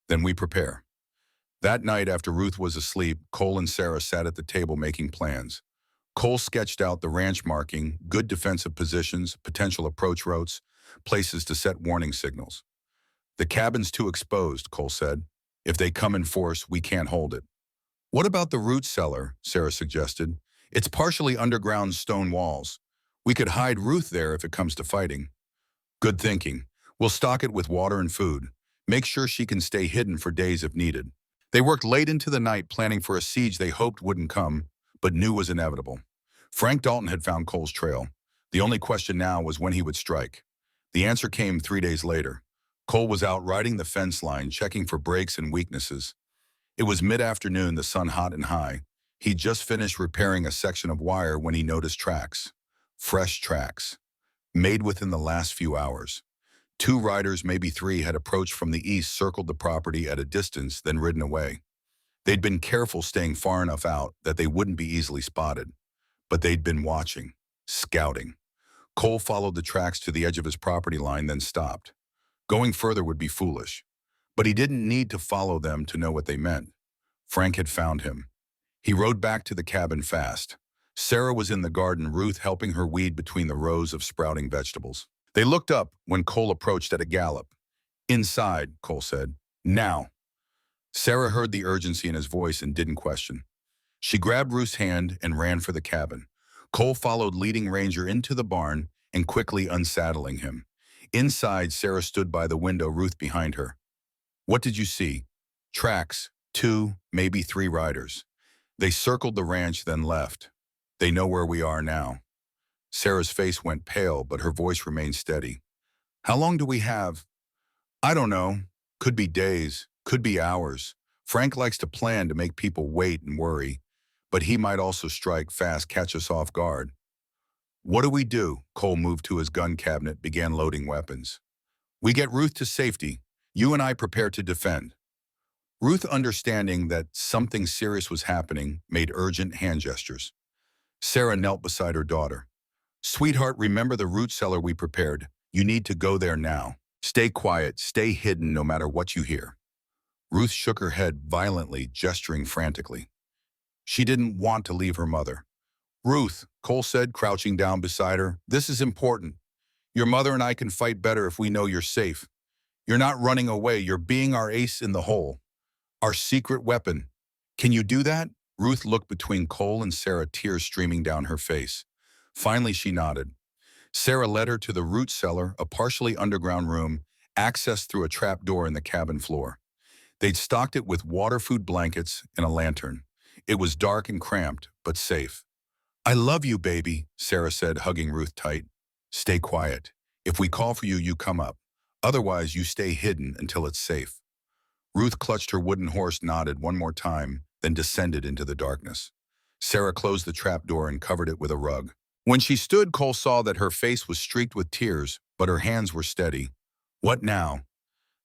"Then we prepare." That night, after Ruth was asleep, Cole and Sarah sat at the table making plans. Cole sketched out the ranch marking, good defensive positions, potential approach routes, places to set warning signals. The cabin's too exposed, Cole said. If they come in force, we can't hold it. What about the root cellar? Sarah suggested. It's partially underground stone walls. We could hide Ruth there if it comes to fighting. Good thinking. We'll stock it with water and food. Make sure she can stay hidden for days if needed. They worked late into the night planning for a siege they hoped wouldn't come, but knew was inevitable. Frank Dalton had found Cole's trail. The only question now was when he would strike. The answer came 3 days later. Cole was out riding the fence line, checking for breaks and weaknesses. It was mid-afternoon, the sun hot and high. He'd just finished repairing a section of wire when he noticed tracks. Fresh tracks. Made within the last few hours. 2 riders, maybe 3, had approached from the east, circled the property at a distance, then ridden away. They'd been careful staying far enough out that they wouldn't be easily spotted. But they'd been watching, scouting. Cole followed the tracks to the edge of his property line, then stopped. Going further would be foolish. But he didn't need to follow them to know what they meant. Frank had found him. He rode back to the cabin fast. Sarah was in the garden, Ruth helping her weed between the rows of sprouting vegetables. They looked up when Cole approached at a gallop. Inside, Cole said. Now. Sarah heard the urgency in his voice and didn't question. She grabbed Ruth's hand and ran for the cabin. Cole followed leading Ranger into the barn and quickly unsaddling him. Inside, Sarah stood by the window, Ruth behind her. What did you see? Tracks, 2, maybe 3 riders. They circled the ranch, then left. They know where we are now. Sarah's face went pale, but her voice remained steady. How long do we have? I don't know. Could be days, could be hours. Frank likes to plan to make people wait and worry, but he might also strike fast, catch us off guard. What do we do? Cole moved to his gun cabinet, began loading weapons. We get Ruth to safety. You and I prepare to defend. Ruth, understanding that something serious was happening, made urgent hand gestures. Sarah knelt beside her daughter. Sweetheart, remember the root cellar we prepared. You need to go there now. Stay quiet, stay hidden no matter what you hear. Ruth shook her head violently, gesturing frantically. She didn't want to leave her mother. Ruth, Cole said, crouching down beside her, this is important. Your mother and I can fight better if we know you're safe. You're not running away, you're being our ace in the hole. Our secret weapon. Can you do that? Ruth looked between Cole and Sarah, tears streaming down her face. Finally, she nodded. Sarah led her to the root cellar, a partially underground room, accessed through a trap door in the cabin floor. They'd stocked it with water, food, blankets, and a lantern. It was dark and cramped, but safe. I love you, baby, Sarah said, hugging Ruth tight. Stay quiet. If we call for you, you come up. Otherwise, you stay hidden until it's safe. Ruth clutched her wooden horse, nodded one more time, then descended into the darkness. Sarah closed the trap door and covered it with a rug. When she stood, Cole saw that her face was streaked with tears, but her hands were steady. What now?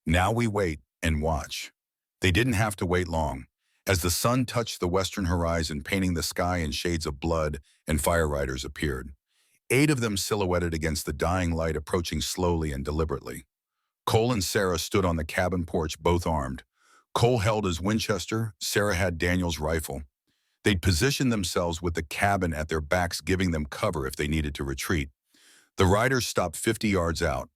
Now we wait and watch. They didn't have to wait long. As the sun touched the western horizon, painting the sky in shades of blood, and fire riders appeared. 8 of them silhouetted against the dying light, approaching slowly and deliberately. Cole and Sarah stood on the cabin porch, both armed. Cole held his Winchester, Sarah had Daniel's rifle. They'd positioned themselves with the cabin at their backs, giving them cover if they needed to retreat. The riders stopped 50 yards out.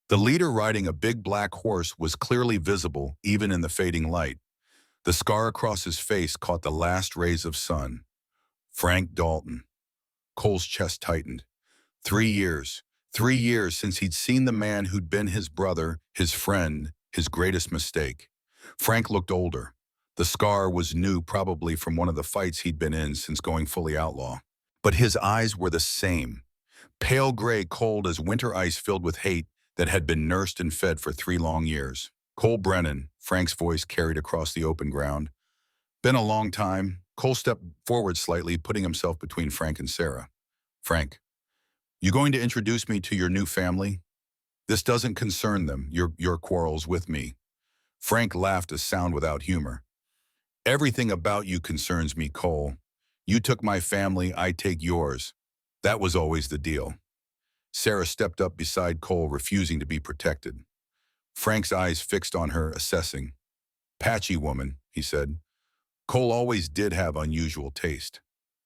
The leader, riding a big black horse, was clearly visible, even in the fading light. The scar across his face caught the last rays of sun. Frank Dalton. Cole's chest tightened. 3 years. 3 years since he'd seen the man who'd been his brother, his friend, his greatest mistake. Frank looked older. The scar was new, probably from one of the fights he'd been in since going fully outlaw. But his eyes were the same. Pale gray, cold as winter ice, filled with hate that had been nursed and fed for 3 long years. Cole Brennan, Frank's voice carried across the open ground. Been a long time. Cole stepped forward slightly, putting himself between Frank and Sarah. Frank, you going to introduce me to your new family? This doesn't concern them, your quarrels with me. Frank laughed, a sound without humor. Everything about you concerns me, Cole. You took my family, I take yours. That was always the deal. Sarah stepped up beside Cole, refusing to be protected. Frank's eyes fixed on her, assessing. Apache woman, he said. Cole always did have unusual taste.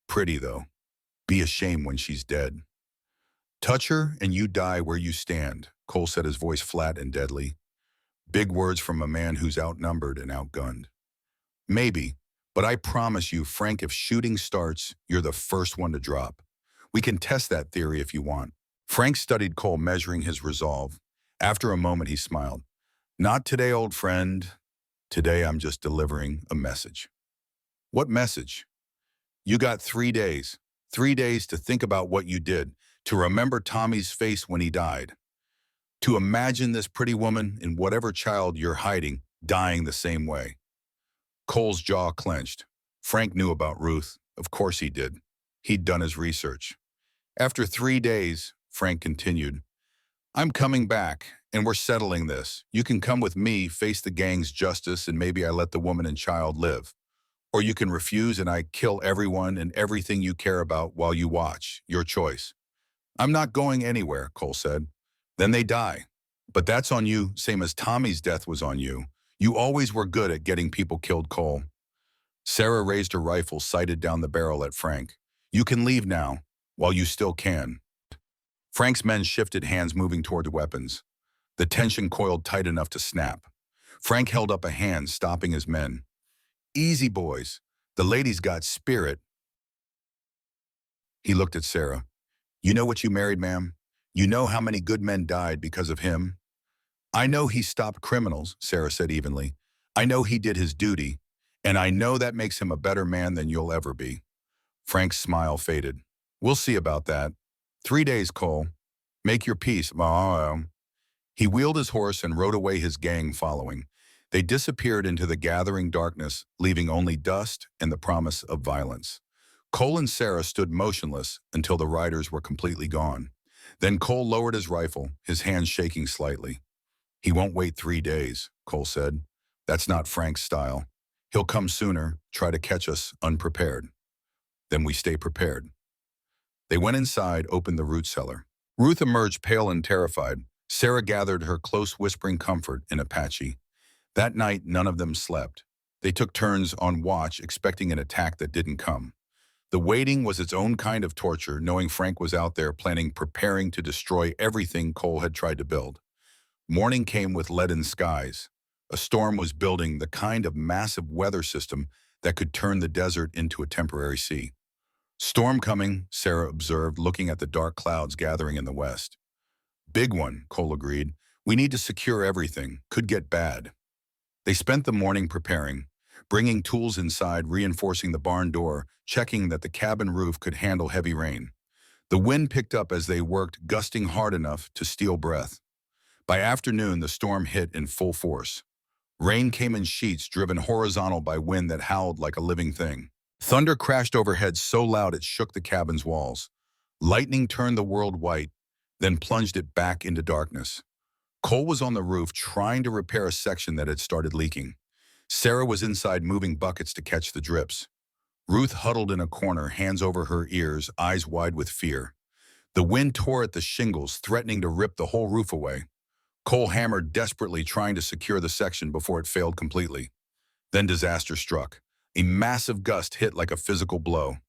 Pretty, though. Be a shame when she's dead. Touch her and you die where you stand, Cole said, his voice flat and deadly. Big words from a man who's outnumbered and outgunned. Maybe, but I promise you, Frank, if shooting starts, you're the first one to drop. We can test that theory if you want. Frank studied Cole, measuring his resolve. After a moment, he smiled. Not today, old friend. Today, I'm just delivering a message. What message? You got 3 days. 3 days to think about what you did, to remember Tommy's face when he died, to imagine this pretty woman and whatever child you're hiding dying the same way. Cole's jaw clenched. Frank knew about Ruth. Of course he did. He'd done his research. After 3 days, Frank continued, I'm coming back, and we're settling this. You can come with me, face the gang's justice, and maybe I let the woman and child live. Or you can refuse and I kill everyone and everything you care about while you watch. Your choice. I'm not going anywhere, Cole said. Then they die. But that's on you, same as Tommy's death was on you. You always were good at getting people killed, Cole. Sarah raised her rifle, sighted down the barrel at Frank. You can leave now, while you still can. Frank's men shifted, hands moving toward the weapons. The tension coiled tight enough to snap. Frank held up a hand, stopping his men. Easy, boys. The lady's got spirit. He looked at Sarah. You know what you married, ma'am? You know how many good men died because of him? I know he stopped criminals, Sarah said evenly. I know he did his duty, and I know that makes him a better man than you'll ever be. Frank's smile faded. We'll see about that. 3 days, Cole. Make your peace. He wheeled his horse and rode away, his gang following. They disappeared into the gathering darkness, leaving only dust and the promise of violence. Cole and Sarah stood motionless until the riders were completely gone. Then Cole lowered his rifle, his hands shaking slightly. He won't wait 3 days, Cole said. That's not Frank's style. He'll come sooner, try to catch us unprepared. Then we stay prepared. They went inside, opened the root cellar. Ruth emerged pale and terrified. Sarah gathered her close, whispering comfort in Apache. That night, none of them slept. They took turns on watch, expecting an attack that didn't come. The waiting was its own kind of torture, knowing Frank was out there planning, preparing to destroy everything Cole had tried to build. Morning came with leaden skies. A storm was building, the kind of massive weather system that could turn the desert into a temporary sea. Storm coming, Sarah observed, looking at the dark clouds gathering in the west. Big one, Cole agreed. We need to secure everything. Could get bad. They spent the morning preparing, bringing tools inside, reinforcing the barn door, checking that the cabin roof could handle heavy rain. The wind picked up as they worked, gusting hard enough to steal breath. By afternoon, the storm hit in full force. Rain came in sheets, driven horizontal by wind that howled like a living thing. Thunder crashed overhead so loud it shook the cabin's walls. Lightning turned the world white, then plunged it back into darkness. Cole was on the roof trying to repair a section that had started leaking. Sarah was inside moving buckets to catch the drips. Ruth huddled in a corner, hands over her ears, eyes wide with fear. The wind tore at the shingles, threatening to rip the whole roof away. Cole hammered desperately, trying to secure the section before it failed completely. Then disaster struck. A massive gust hit like a physical blow.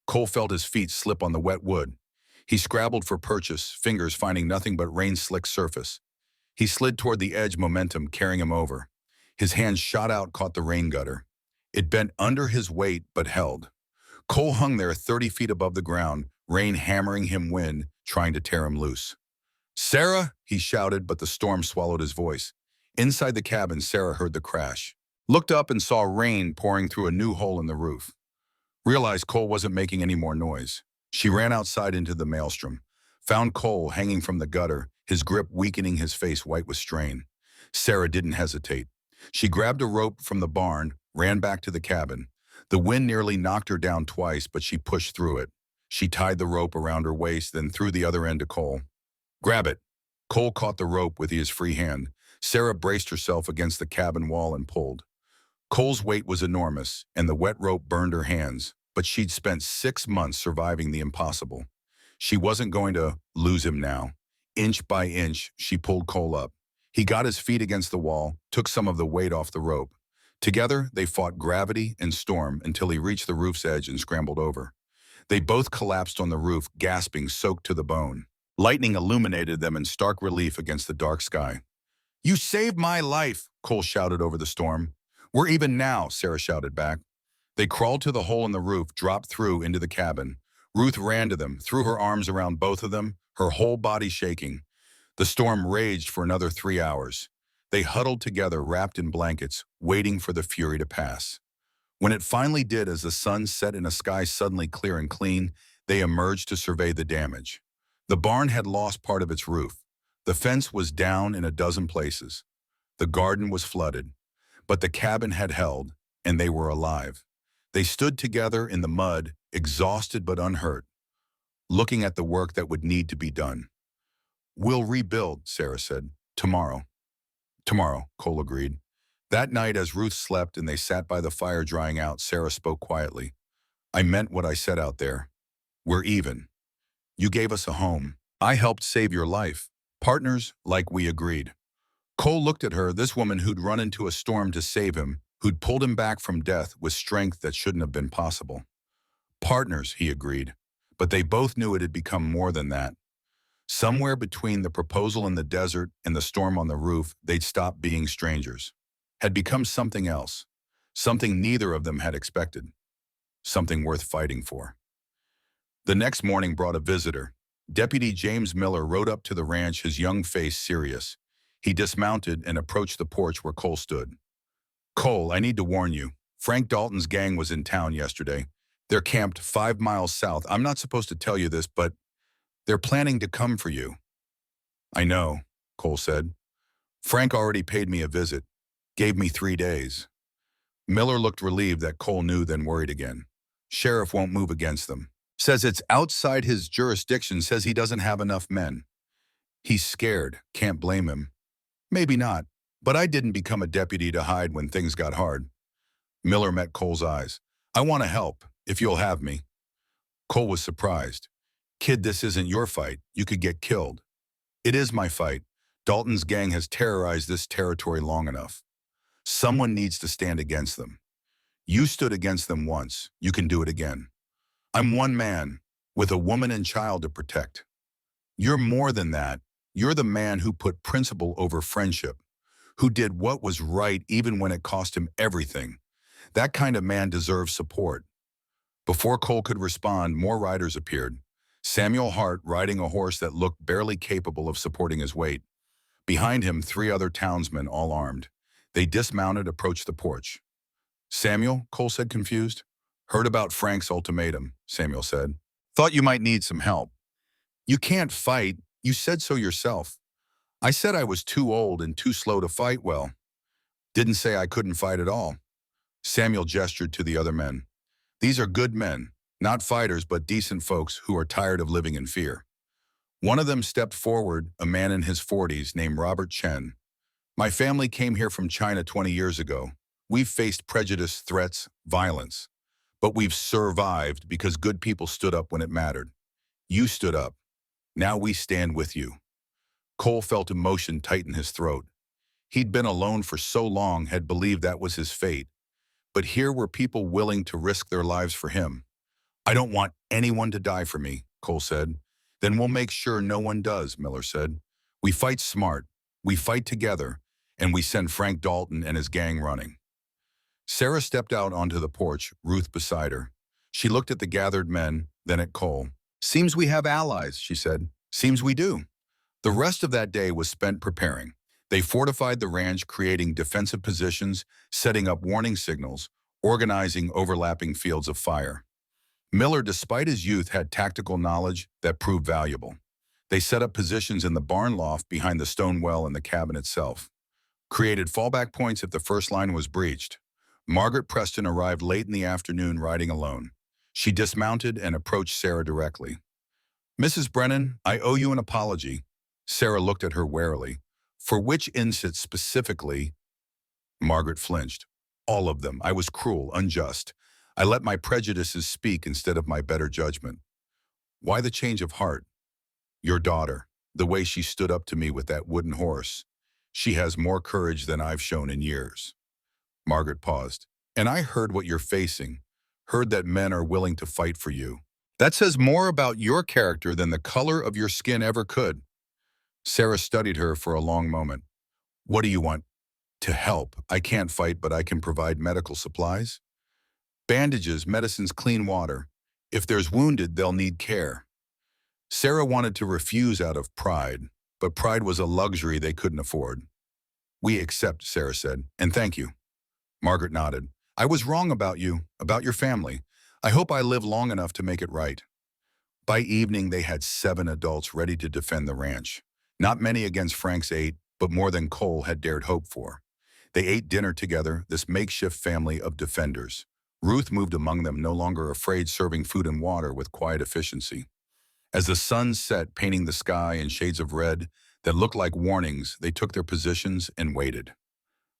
Cole felt his feet slip on the wet wood. He scrabbled for purchase, fingers finding nothing but rain-slick surface. He slid toward the edge, momentum carrying him over. His hand shot out, caught the rain gutter. It bent under his weight, but held. Cole hung there 30 feet above the ground, rain hammering him, wind trying to tear him loose. Sarah, he shouted, but the storm swallowed his voice. Inside the cabin, Sarah heard the crash. Looked up and saw rain pouring through a new hole in the roof. Realized Cole wasn't making any more noise. She ran outside into the maelstrom. Found Cole hanging from the gutter, his grip weakening, his face white with strain. Sarah didn't hesitate. She grabbed a rope from the barn, ran back to the cabin. The wind nearly knocked her down twice, but she pushed through it. She tied the rope around her waist, then threw the other end to Cole. Grab it. Cole caught the rope with his free hand. Sarah braced herself against the cabin wall and pulled. Cole's weight was enormous, and the wet rope burned her hands, but she'd spent 6 months surviving the impossible. She wasn't going to lose him now. Inch by inch, she pulled Cole up. He got his feet against the wall, took some of the weight off the rope. Together, they fought gravity and storm until he reached the roof's edge and scrambled over. They both collapsed on the roof, gasping, soaked to the bone. Lightning illuminated them in stark relief against the dark sky. "You saved my life," Cole shouted over the storm. "We're even now," Sarah shouted back. They crawled to the hole in the roof, dropped through into the cabin. Ruth ran to them, threw her arms around both of them, her whole body shaking. The storm raged for another 3 hours. They huddled together, wrapped in blankets, waiting for the fury to pass. When it finally did, as the sun set in a sky suddenly clear and clean, they emerged to survey the damage. The barn had lost part of its roof. The fence was down in a dozen places. The garden was flooded. But the cabin had held, and they were alive. They stood together in the mud, exhausted but unhurt, looking at the work that would need to be done. "We'll rebuild," Sarah said. "Tomorrow." "Tomorrow," Cole agreed. That night, as Ruth slept and they sat by the fire drying out, Sarah spoke quietly. "I meant what I said out there. We're even. You gave us a home. I helped save your life. Partners, like we agreed." Cole looked at her, this woman who'd run into a storm to save him, who'd pulled him back from death with strength that shouldn't have been possible. "Partners," he agreed. But they both knew it had become more than that. Somewhere between the proposal in the desert and the storm on the roof, they'd stopped being strangers. Had become something else. Something neither of them had expected. Something worth fighting for. The next morning brought a visitor. Deputy James Miller rode up to the ranch, his young face serious. He dismounted and approached the porch where Cole stood. "Cole, I need to warn you. Frank Dalton's gang was in town yesterday. They're camped 5 miles south. I'm not supposed to tell you this, but they're planning to come for you." "I know," Cole said. "Frank already paid me a visit. Gave me 3 days." Miller looked relieved that Cole knew, then worried again. "Sheriff won't move against them. Says it's outside his jurisdiction, says he doesn't have enough men." "He's scared. Can't blame him." "Maybe not, but I didn't become a deputy to hide when things got hard." Miller met Cole's eyes. "I want to help, if you'll have me." Cole was surprised. "Kid, this isn't your fight. You could get killed." "It is my fight. Dalton's gang has terrorized this territory long enough. Someone needs to stand against them. You stood against them once. You can do it again. I'm one man, with a woman and child to protect. You're more than that. You're the man who put principle over friendship, who did what was right even when it cost him everything. That kind of man deserves support." Before Cole could respond, more riders appeared. Samuel Hart riding a horse that looked barely capable of supporting his weight. Behind him, 3 other townsmen, all armed. They dismounted, approached the porch. "Samuel," Cole said, confused. "Heard about Frank's ultimatum," Samuel said. "Thought you might need some help." "You can't fight. You said so yourself." "I said I was too old and too slow to fight well. Didn't say I couldn't fight at all." Samuel gestured to the other men. "These are good men, not fighters but decent folks who are tired of living in fear." One of them stepped forward, a man in his 40s named Robert Chen. "My family came here from China 20 years ago. We've faced prejudice, threats, violence. But we've survived because good people stood up when it mattered. You stood up. Now we stand with you." Cole felt emotion tighten his throat. He'd been alone for so long, had believed that was his fate. But here were people willing to risk their lives for him. "I don't want anyone to die for me," Cole said. "Then we'll make sure no one does," Miller said. "We fight smart, we fight together, and we send Frank Dalton and his gang running." Sarah stepped out onto the porch, Ruth beside her. She looked at the gathered men, then at Cole. "Seems we have allies," she said. "Seems we do." The rest of that day was spent preparing. They fortified the ranch, creating defensive positions, setting up warning signals, organizing overlapping fields of fire. Miller, despite his youth, had tactical knowledge that proved valuable. They set up positions in the barn loft behind the stone well in the cabin itself. Created fallback points if the first line was breached. Margaret Preston arrived late in the afternoon riding alone. She dismounted and approached Sarah directly. "Mrs. Brennan, I owe you an apology." Sarah looked at her warily. "For which incident specifically?" Margaret flinched. "All of them. I was cruel, unjust. I let my prejudices speak instead of my better judgment." "Why the change of heart?" "Your daughter. The way she stood up to me with that wooden horse. She has more courage than I've shown in years." Margaret paused. "And I heard what you're facing. Heard that men are willing to fight for you. That says more about your character than the color of your skin ever could. Sarah studied her for a long moment. What do you want? To help. I can't fight, but I can provide medical supplies. Bandages, medicines, clean water. If there's wounded, they'll need care. Sarah wanted to refuse out of pride, but pride was a luxury they couldn't afford. We accept, Sarah said, and thank you. Margaret nodded. I was wrong about you, about your family. I hope I live long enough to make it right. By evening, they had 7 adults ready to defend the ranch. Not many against Frank's 8, but more than Cole had dared hope for. They ate dinner together, this makeshift family of defenders. Ruth moved among them, no longer afraid, serving food and water with quiet efficiency. As the sun set, painting the sky in shades of red that looked like warnings, they took their positions and waited.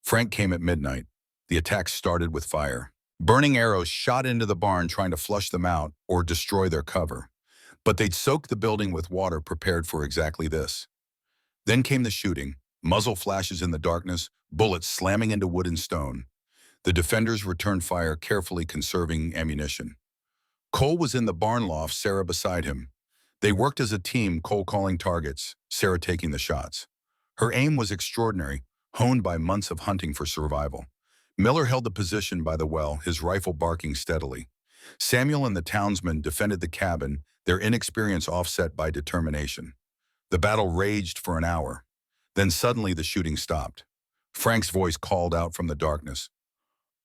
Frank came at midnight. The attack started with fire. Burning arrows shot into the barn, trying to flush them out or destroy their cover. But they'd soaked the building with water, prepared for exactly this. Then came the shooting, muzzle flashes in the darkness, bullets slamming into wood and stone. The defenders returned fire, carefully conserving ammunition. Cole was in the barn loft, Sarah beside him. They worked as a team, Cole calling targets, Sarah taking the shots. Her aim was extraordinary, honed by months of hunting for survival. Miller held the position by the well, his rifle barking steadily. Samuel and the townsmen defended the cabin, their inexperience offset by determination. The battle raged for an hour. Then suddenly the shooting stopped. Frank's voice called out from the darkness.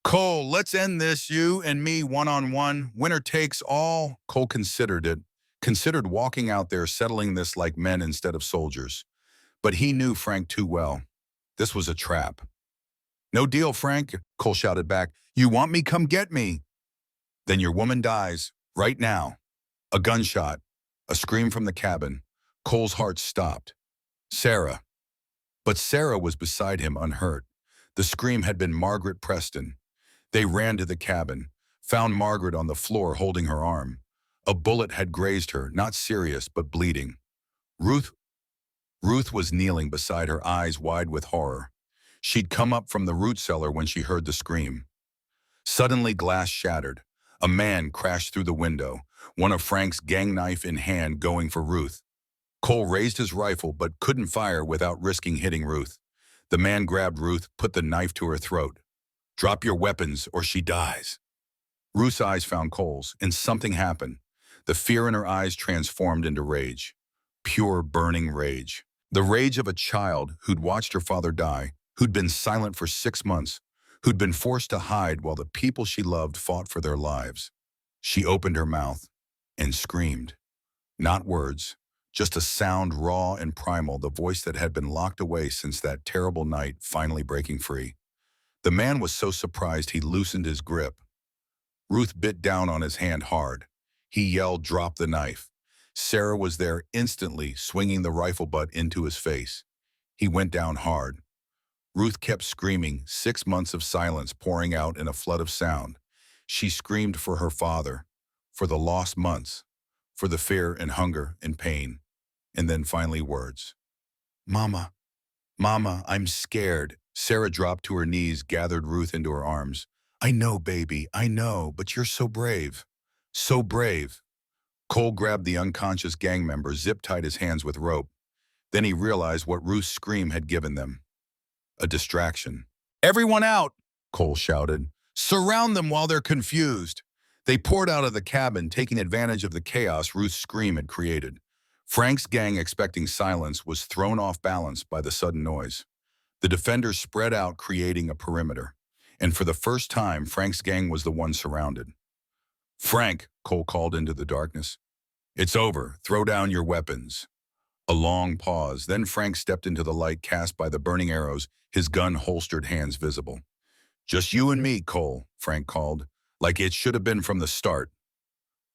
Cole, let's end this, you and me one-on-one. Winner takes all. Cole considered it, considered walking out there, settling this like men instead of soldiers. But he knew Frank too well. This was a trap. No deal, Frank, Cole shouted back. You want me? Come get me. Then your woman dies, right now. A gunshot, a scream from the cabin. Cole's heart stopped. Sarah. But Sarah was beside him, unhurt. The scream had been Margaret Preston. They ran to the cabin, found Margaret on the floor holding her arm. A bullet had grazed her, not serious, but bleeding. Ruth was kneeling beside her, eyes wide with horror. She'd come up from the root cellar when she heard the scream. Suddenly, glass shattered. A man crashed through the window, one of Frank's gang knife in hand, going for Ruth. Cole raised his rifle but couldn't fire without risking hitting Ruth. The man grabbed Ruth, put the knife to her throat. Drop your weapons or she dies. Ruth's eyes found Cole's, and something happened. The fear in her eyes transformed into rage. Pure, burning rage. The rage of a child who'd watched her father die, who'd been silent for 6 months, who'd been forced to hide while the people she loved fought for their lives. She opened her mouth and screamed. Not words, just a sound raw and primal, the voice that had been locked away since that terrible night finally breaking free. The man was so surprised he loosened his grip. Ruth bit down on his hand hard. He yelled, "Drop the knife." Sarah was there instantly, swinging the rifle butt into his face. He went down hard. Ruth kept screaming, 6 months of silence pouring out in a flood of sound. She screamed for her father, for the lost months, for the fear and hunger and pain, and then finally words. Mama, Mama, I'm scared. Sarah dropped to her knees, gathered Ruth into her arms. I know, baby, I know, but you're so brave. So brave. Cole grabbed the unconscious gang member, zip-tied his hands with rope. Then he realized what Ruth's scream had given them. A distraction. Everyone out, Cole shouted. Surround them while they're confused. They poured out of the cabin, taking advantage of the chaos Ruth's scream had created. Frank's gang, expecting silence, was thrown off balance by the sudden noise. The defenders spread out, creating a perimeter. And for the first time, Frank's gang was the one surrounded. Frank, Cole called into the darkness. It's over. Throw down your weapons. A long pause. Then Frank stepped into the light cast by the burning arrows, his gun holstered, hands visible. Just you and me, Cole, Frank called, like it should have been from the start.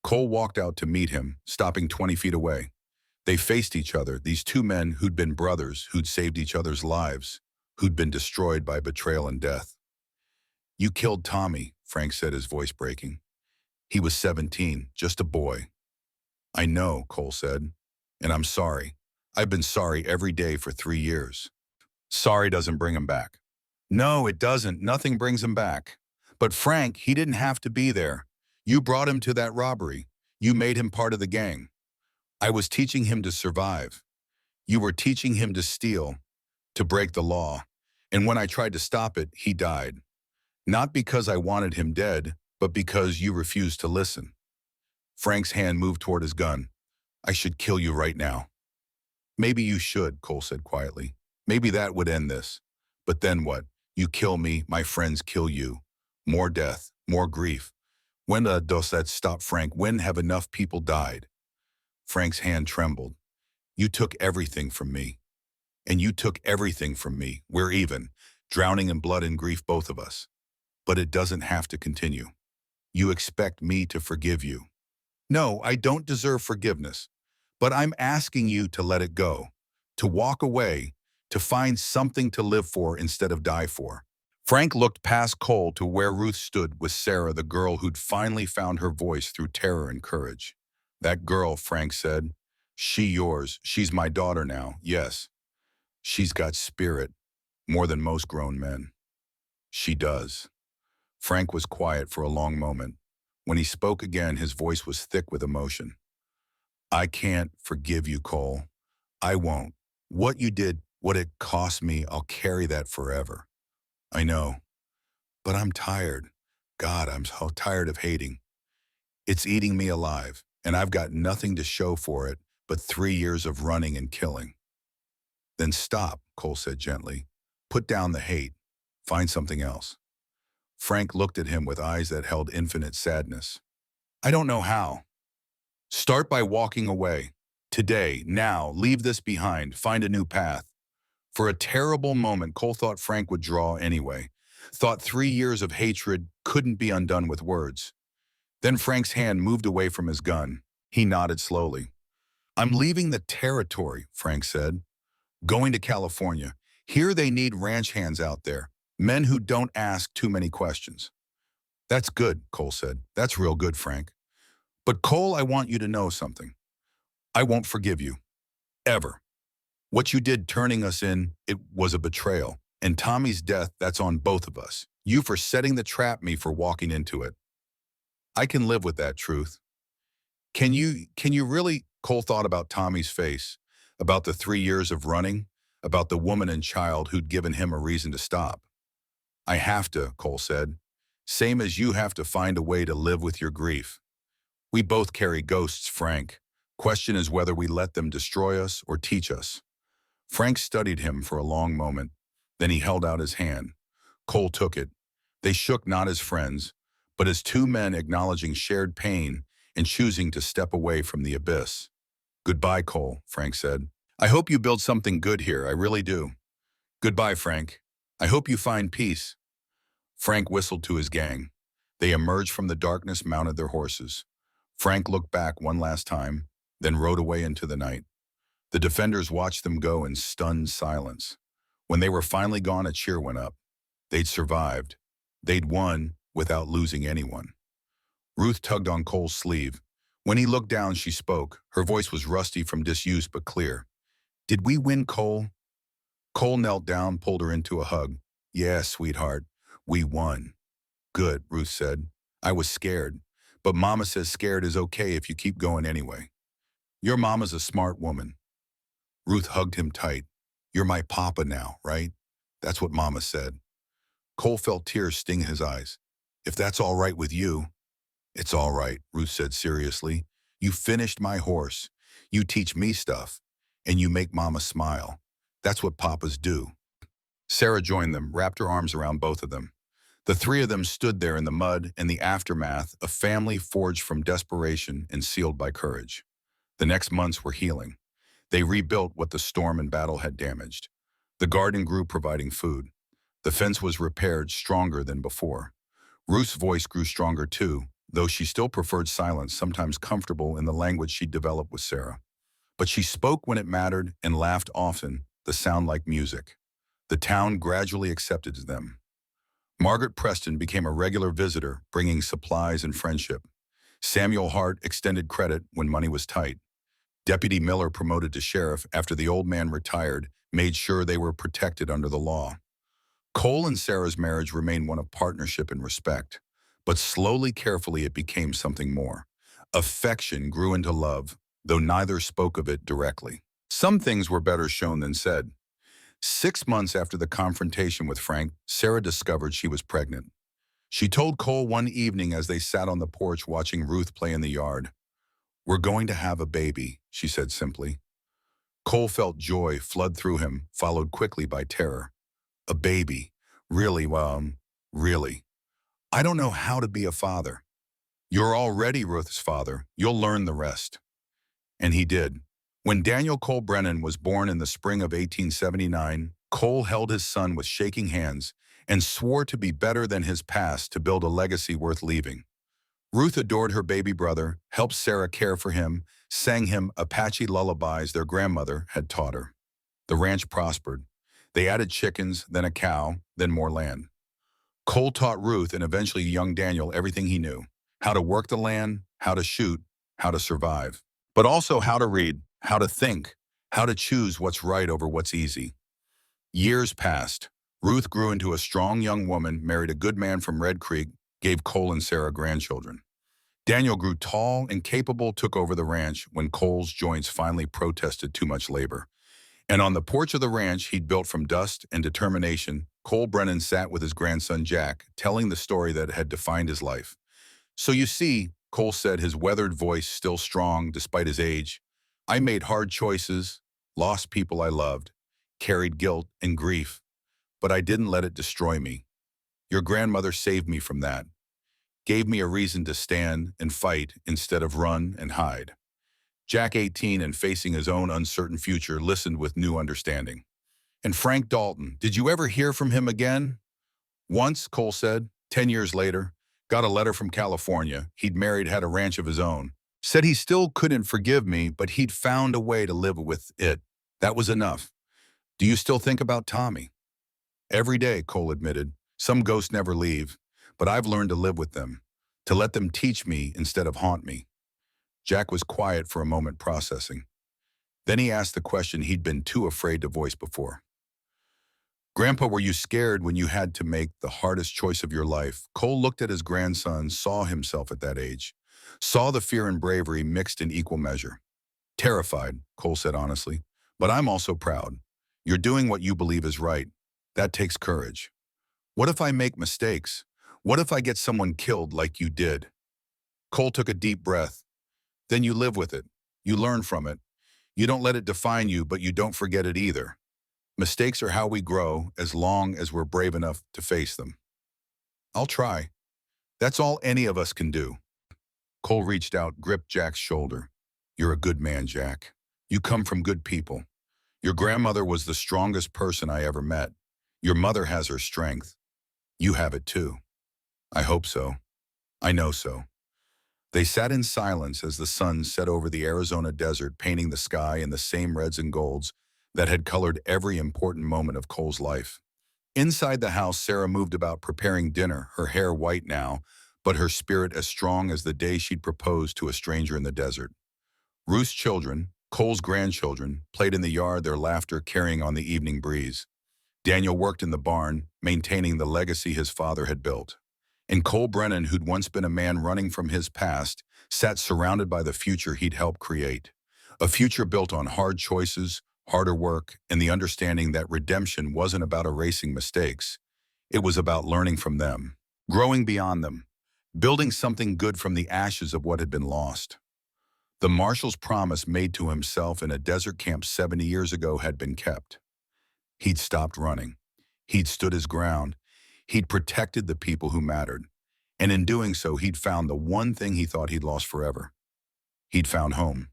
Cole walked out to meet him, stopping 20 feet away. They faced each other, these two men who'd been brothers, who'd saved each other's lives, who'd been destroyed by betrayal and death. You killed Tommy, Frank said, his voice breaking. He was 17, just a boy. I know, Cole said, and I'm sorry. I've been sorry every day for 3 years. Sorry doesn't bring him back. No, it doesn't. Nothing brings him back. But Frank, he didn't have to be there. You brought him to that robbery. You made him part of the gang. I was teaching him to survive. You were teaching him to steal, to break the law. And when I tried to stop it, he died. Not because I wanted him dead, but because you refused to listen. Frank's hand moved toward his gun. I should kill you right now. Maybe you should, Cole said quietly. Maybe that would end this. But then what? You kill me, my friends kill you. More death, more grief. When does that stop, Frank? When have enough people died? Frank's hand trembled. You took everything from me. And you took everything from me. We're even, drowning in blood and grief, both of us. But it doesn't have to continue. You expect me to forgive you. No, I don't deserve forgiveness. But I'm asking you to let it go, to walk away, to find something to live for instead of die for. Frank looked past Cole to where Ruth stood with Sarah, the girl who'd finally found her voice through terror and courage. That girl, Frank said. She yours. She's my daughter now, yes. She's got spirit, more than most grown men. She does. Frank was quiet for a long moment. When he spoke again, his voice was thick with emotion. I can't forgive you, Cole. I won't. What you did, what it cost me, I'll carry that forever. I know. But I'm tired. God, I'm so tired of hating. It's eating me alive, and I've got nothing to show for it but 3 years of running and killing. Then stop, Cole said gently. Put down the hate. Find something else. Frank looked at him with eyes that held infinite sadness. I don't know how. Start by walking away. Today, now, leave this behind. Find a new path. For a terrible moment, Cole thought Frank would draw anyway. Thought 3 years of hatred couldn't be undone with words. Then Frank's hand moved away from his gun. He nodded slowly. I'm leaving the territory, Frank said. Going to California. Here they need ranch hands out there. Men who don't ask too many questions. That's good, Cole said. That's real good, Frank. But Cole, I want you to know something. I won't forgive you. Ever. What you did turning us in, it was a betrayal. And Tommy's death, that's on both of us. You for setting the trap, me for walking into it. I can live with that truth. Can you really? Cole thought about Tommy's face, about the 3 years of running, about the woman and child who'd given him a reason to stop. I have to, Cole said. Same as you have to find a way to live with your grief. We both carry ghosts, Frank. Question is whether we let them destroy us or teach us. Frank studied him for a long moment. Then he held out his hand. Cole took it. They shook not as friends, but as two men acknowledging shared pain and choosing to step away from the abyss. Goodbye, Cole, Frank said. I hope you build something good here, I really do. Goodbye, Frank. I hope you find peace. Frank whistled to his gang. They emerged from the darkness, mounted their horses. Frank looked back one last time, then rode away into the night. The defenders watched them go in stunned silence. When they were finally gone, a cheer went up. They'd survived. They'd won without losing anyone. Ruth tugged on Cole's sleeve. When he looked down, she spoke. Her voice was rusty from disuse but clear. Did we win, Cole? Cole knelt down, pulled her into a hug. Yeah, sweetheart, we won. Good, Ruth said. I was scared, but Mama says scared is okay if you keep going anyway. Your mama's a smart woman. Ruth hugged him tight. You're my papa now, right? That's what Mama said. Cole felt tears sting his eyes. If that's all right with you. It's all right, Ruth said seriously. You finished my horse. You teach me stuff, and you make Mama smile. That's what papas do. Sarah joined them, wrapped her arms around both of them. The three of them stood there in the mud and the aftermath, a family forged from desperation and sealed by courage. The next months were healing. They rebuilt what the storm and battle had damaged. The garden grew, providing food. The fence was repaired, stronger than before. Ruth's voice grew stronger too, though she still preferred silence, sometimes comfortable in the language she'd developed with Sarah. But she spoke when it mattered and laughed often, the sound like music. The town gradually accepted them. Margaret Preston became a regular visitor, bringing supplies and friendship. Samuel Hart extended credit when money was tight. Deputy Miller, promoted to sheriff after the old man retired, made sure they were protected under the law. Cole and Sarah's marriage remained one of partnership and respect, but slowly, carefully, it became something more. Affection grew into love, though neither spoke of it directly. Some things were better shown than said. 6 months after the confrontation with Frank, Sarah discovered she was pregnant. She told Cole one evening as they sat on the porch watching Ruth play in the yard. "We're going to have a baby," she said simply. Cole felt joy flood through him, followed quickly by terror. A baby? Really, really. I don't know how to be a father. You're already Ruth's father. You'll learn the rest. And he did. When Daniel Cole Brennan was born in the spring of 1879, Cole held his son with shaking hands and swore to be better than his past to build a legacy worth leaving. Ruth adored her baby brother, helped Sarah care for him, sang him Apache lullabies their grandmother had taught her. The ranch prospered. They added chickens, then a cow, then more land. Cole taught Ruth and eventually young Daniel everything he knew: how to work the land, how to shoot, how to survive, but also how to read, how to think, how to choose what's right over what's easy. Years passed. Ruth grew into a strong young woman, married a good man from Red Creek, gave Cole and Sarah grandchildren. Daniel grew tall and capable, took over the ranch when Cole's joints finally protested too much labor. And on the porch of the ranch he'd built from dust and determination, Cole Brennan sat with his grandson Jack, telling the story that had defined his life. "So you see," Cole said, his weathered voice still strong despite his age, "I made hard choices, lost people I loved, carried guilt and grief, but I didn't let it destroy me. Your grandmother saved me from that, gave me a reason to stand and fight instead of run and hide." Jack, 18 and facing his own uncertain future, listened with new understanding. "And Frank Dalton, did you ever hear from him again?" "Once," Cole said, 10 years later. Got a letter from California. He'd married, had a ranch of his own. Said he still couldn't forgive me, but he'd found a way to live with it. That was enough." "Do you still think about Tommy?" "Every day," Cole admitted. "Some ghosts never leave, but I've learned to live with them, to let them teach me instead of haunt me." Jack was quiet for a moment, processing. Then he asked the question he'd been too afraid to voice before. "Grandpa, were you scared when you had to make the hardest choice of your life?" Cole looked at his grandson, saw himself at that age, saw the fear and bravery mixed in equal measure. "Terrified," Cole said honestly, "but I'm also proud. You're doing what you believe is right. That takes courage. What if I make mistakes? What if I get someone killed like you did?" Cole took a deep breath. "Then you live with it. You learn from it. You don't let it define you, but you don't forget it either. Mistakes are how we grow, as long as we're brave enough to face them." "I'll try. That's all any of us can do." Cole reached out, gripped Jack's shoulder. "You're a good man, Jack. You come from good people. Your grandmother was the strongest person I ever met. Your mother has her strength. You have it too." "I hope so. I know so." They sat in silence as the sun set over the Arizona desert, painting the sky in the same reds and golds that had colored every important moment of Cole's life. Inside the house, Sarah moved about preparing dinner, her hair white now, but her spirit as strong as the day she'd proposed to a stranger in the desert. Ruth's children, Cole's grandchildren, played in the yard, their laughter carrying on the evening breeze. Daniel worked in the barn, maintaining the legacy his father had built. And Cole Brennan, who'd once been a man running from his past, sat surrounded by the future he'd helped create. A future built on hard choices, harder work, and the understanding that redemption wasn't about erasing mistakes. It was about learning from them, growing beyond them, building something good from the ashes of what had been lost. The marshal's promise made to himself in a desert camp 70 years ago had been kept. He'd stopped running. He'd stood his ground. He'd protected the people who mattered. And in doing so, he'd found the one thing he thought he'd lost forever. He'd found home.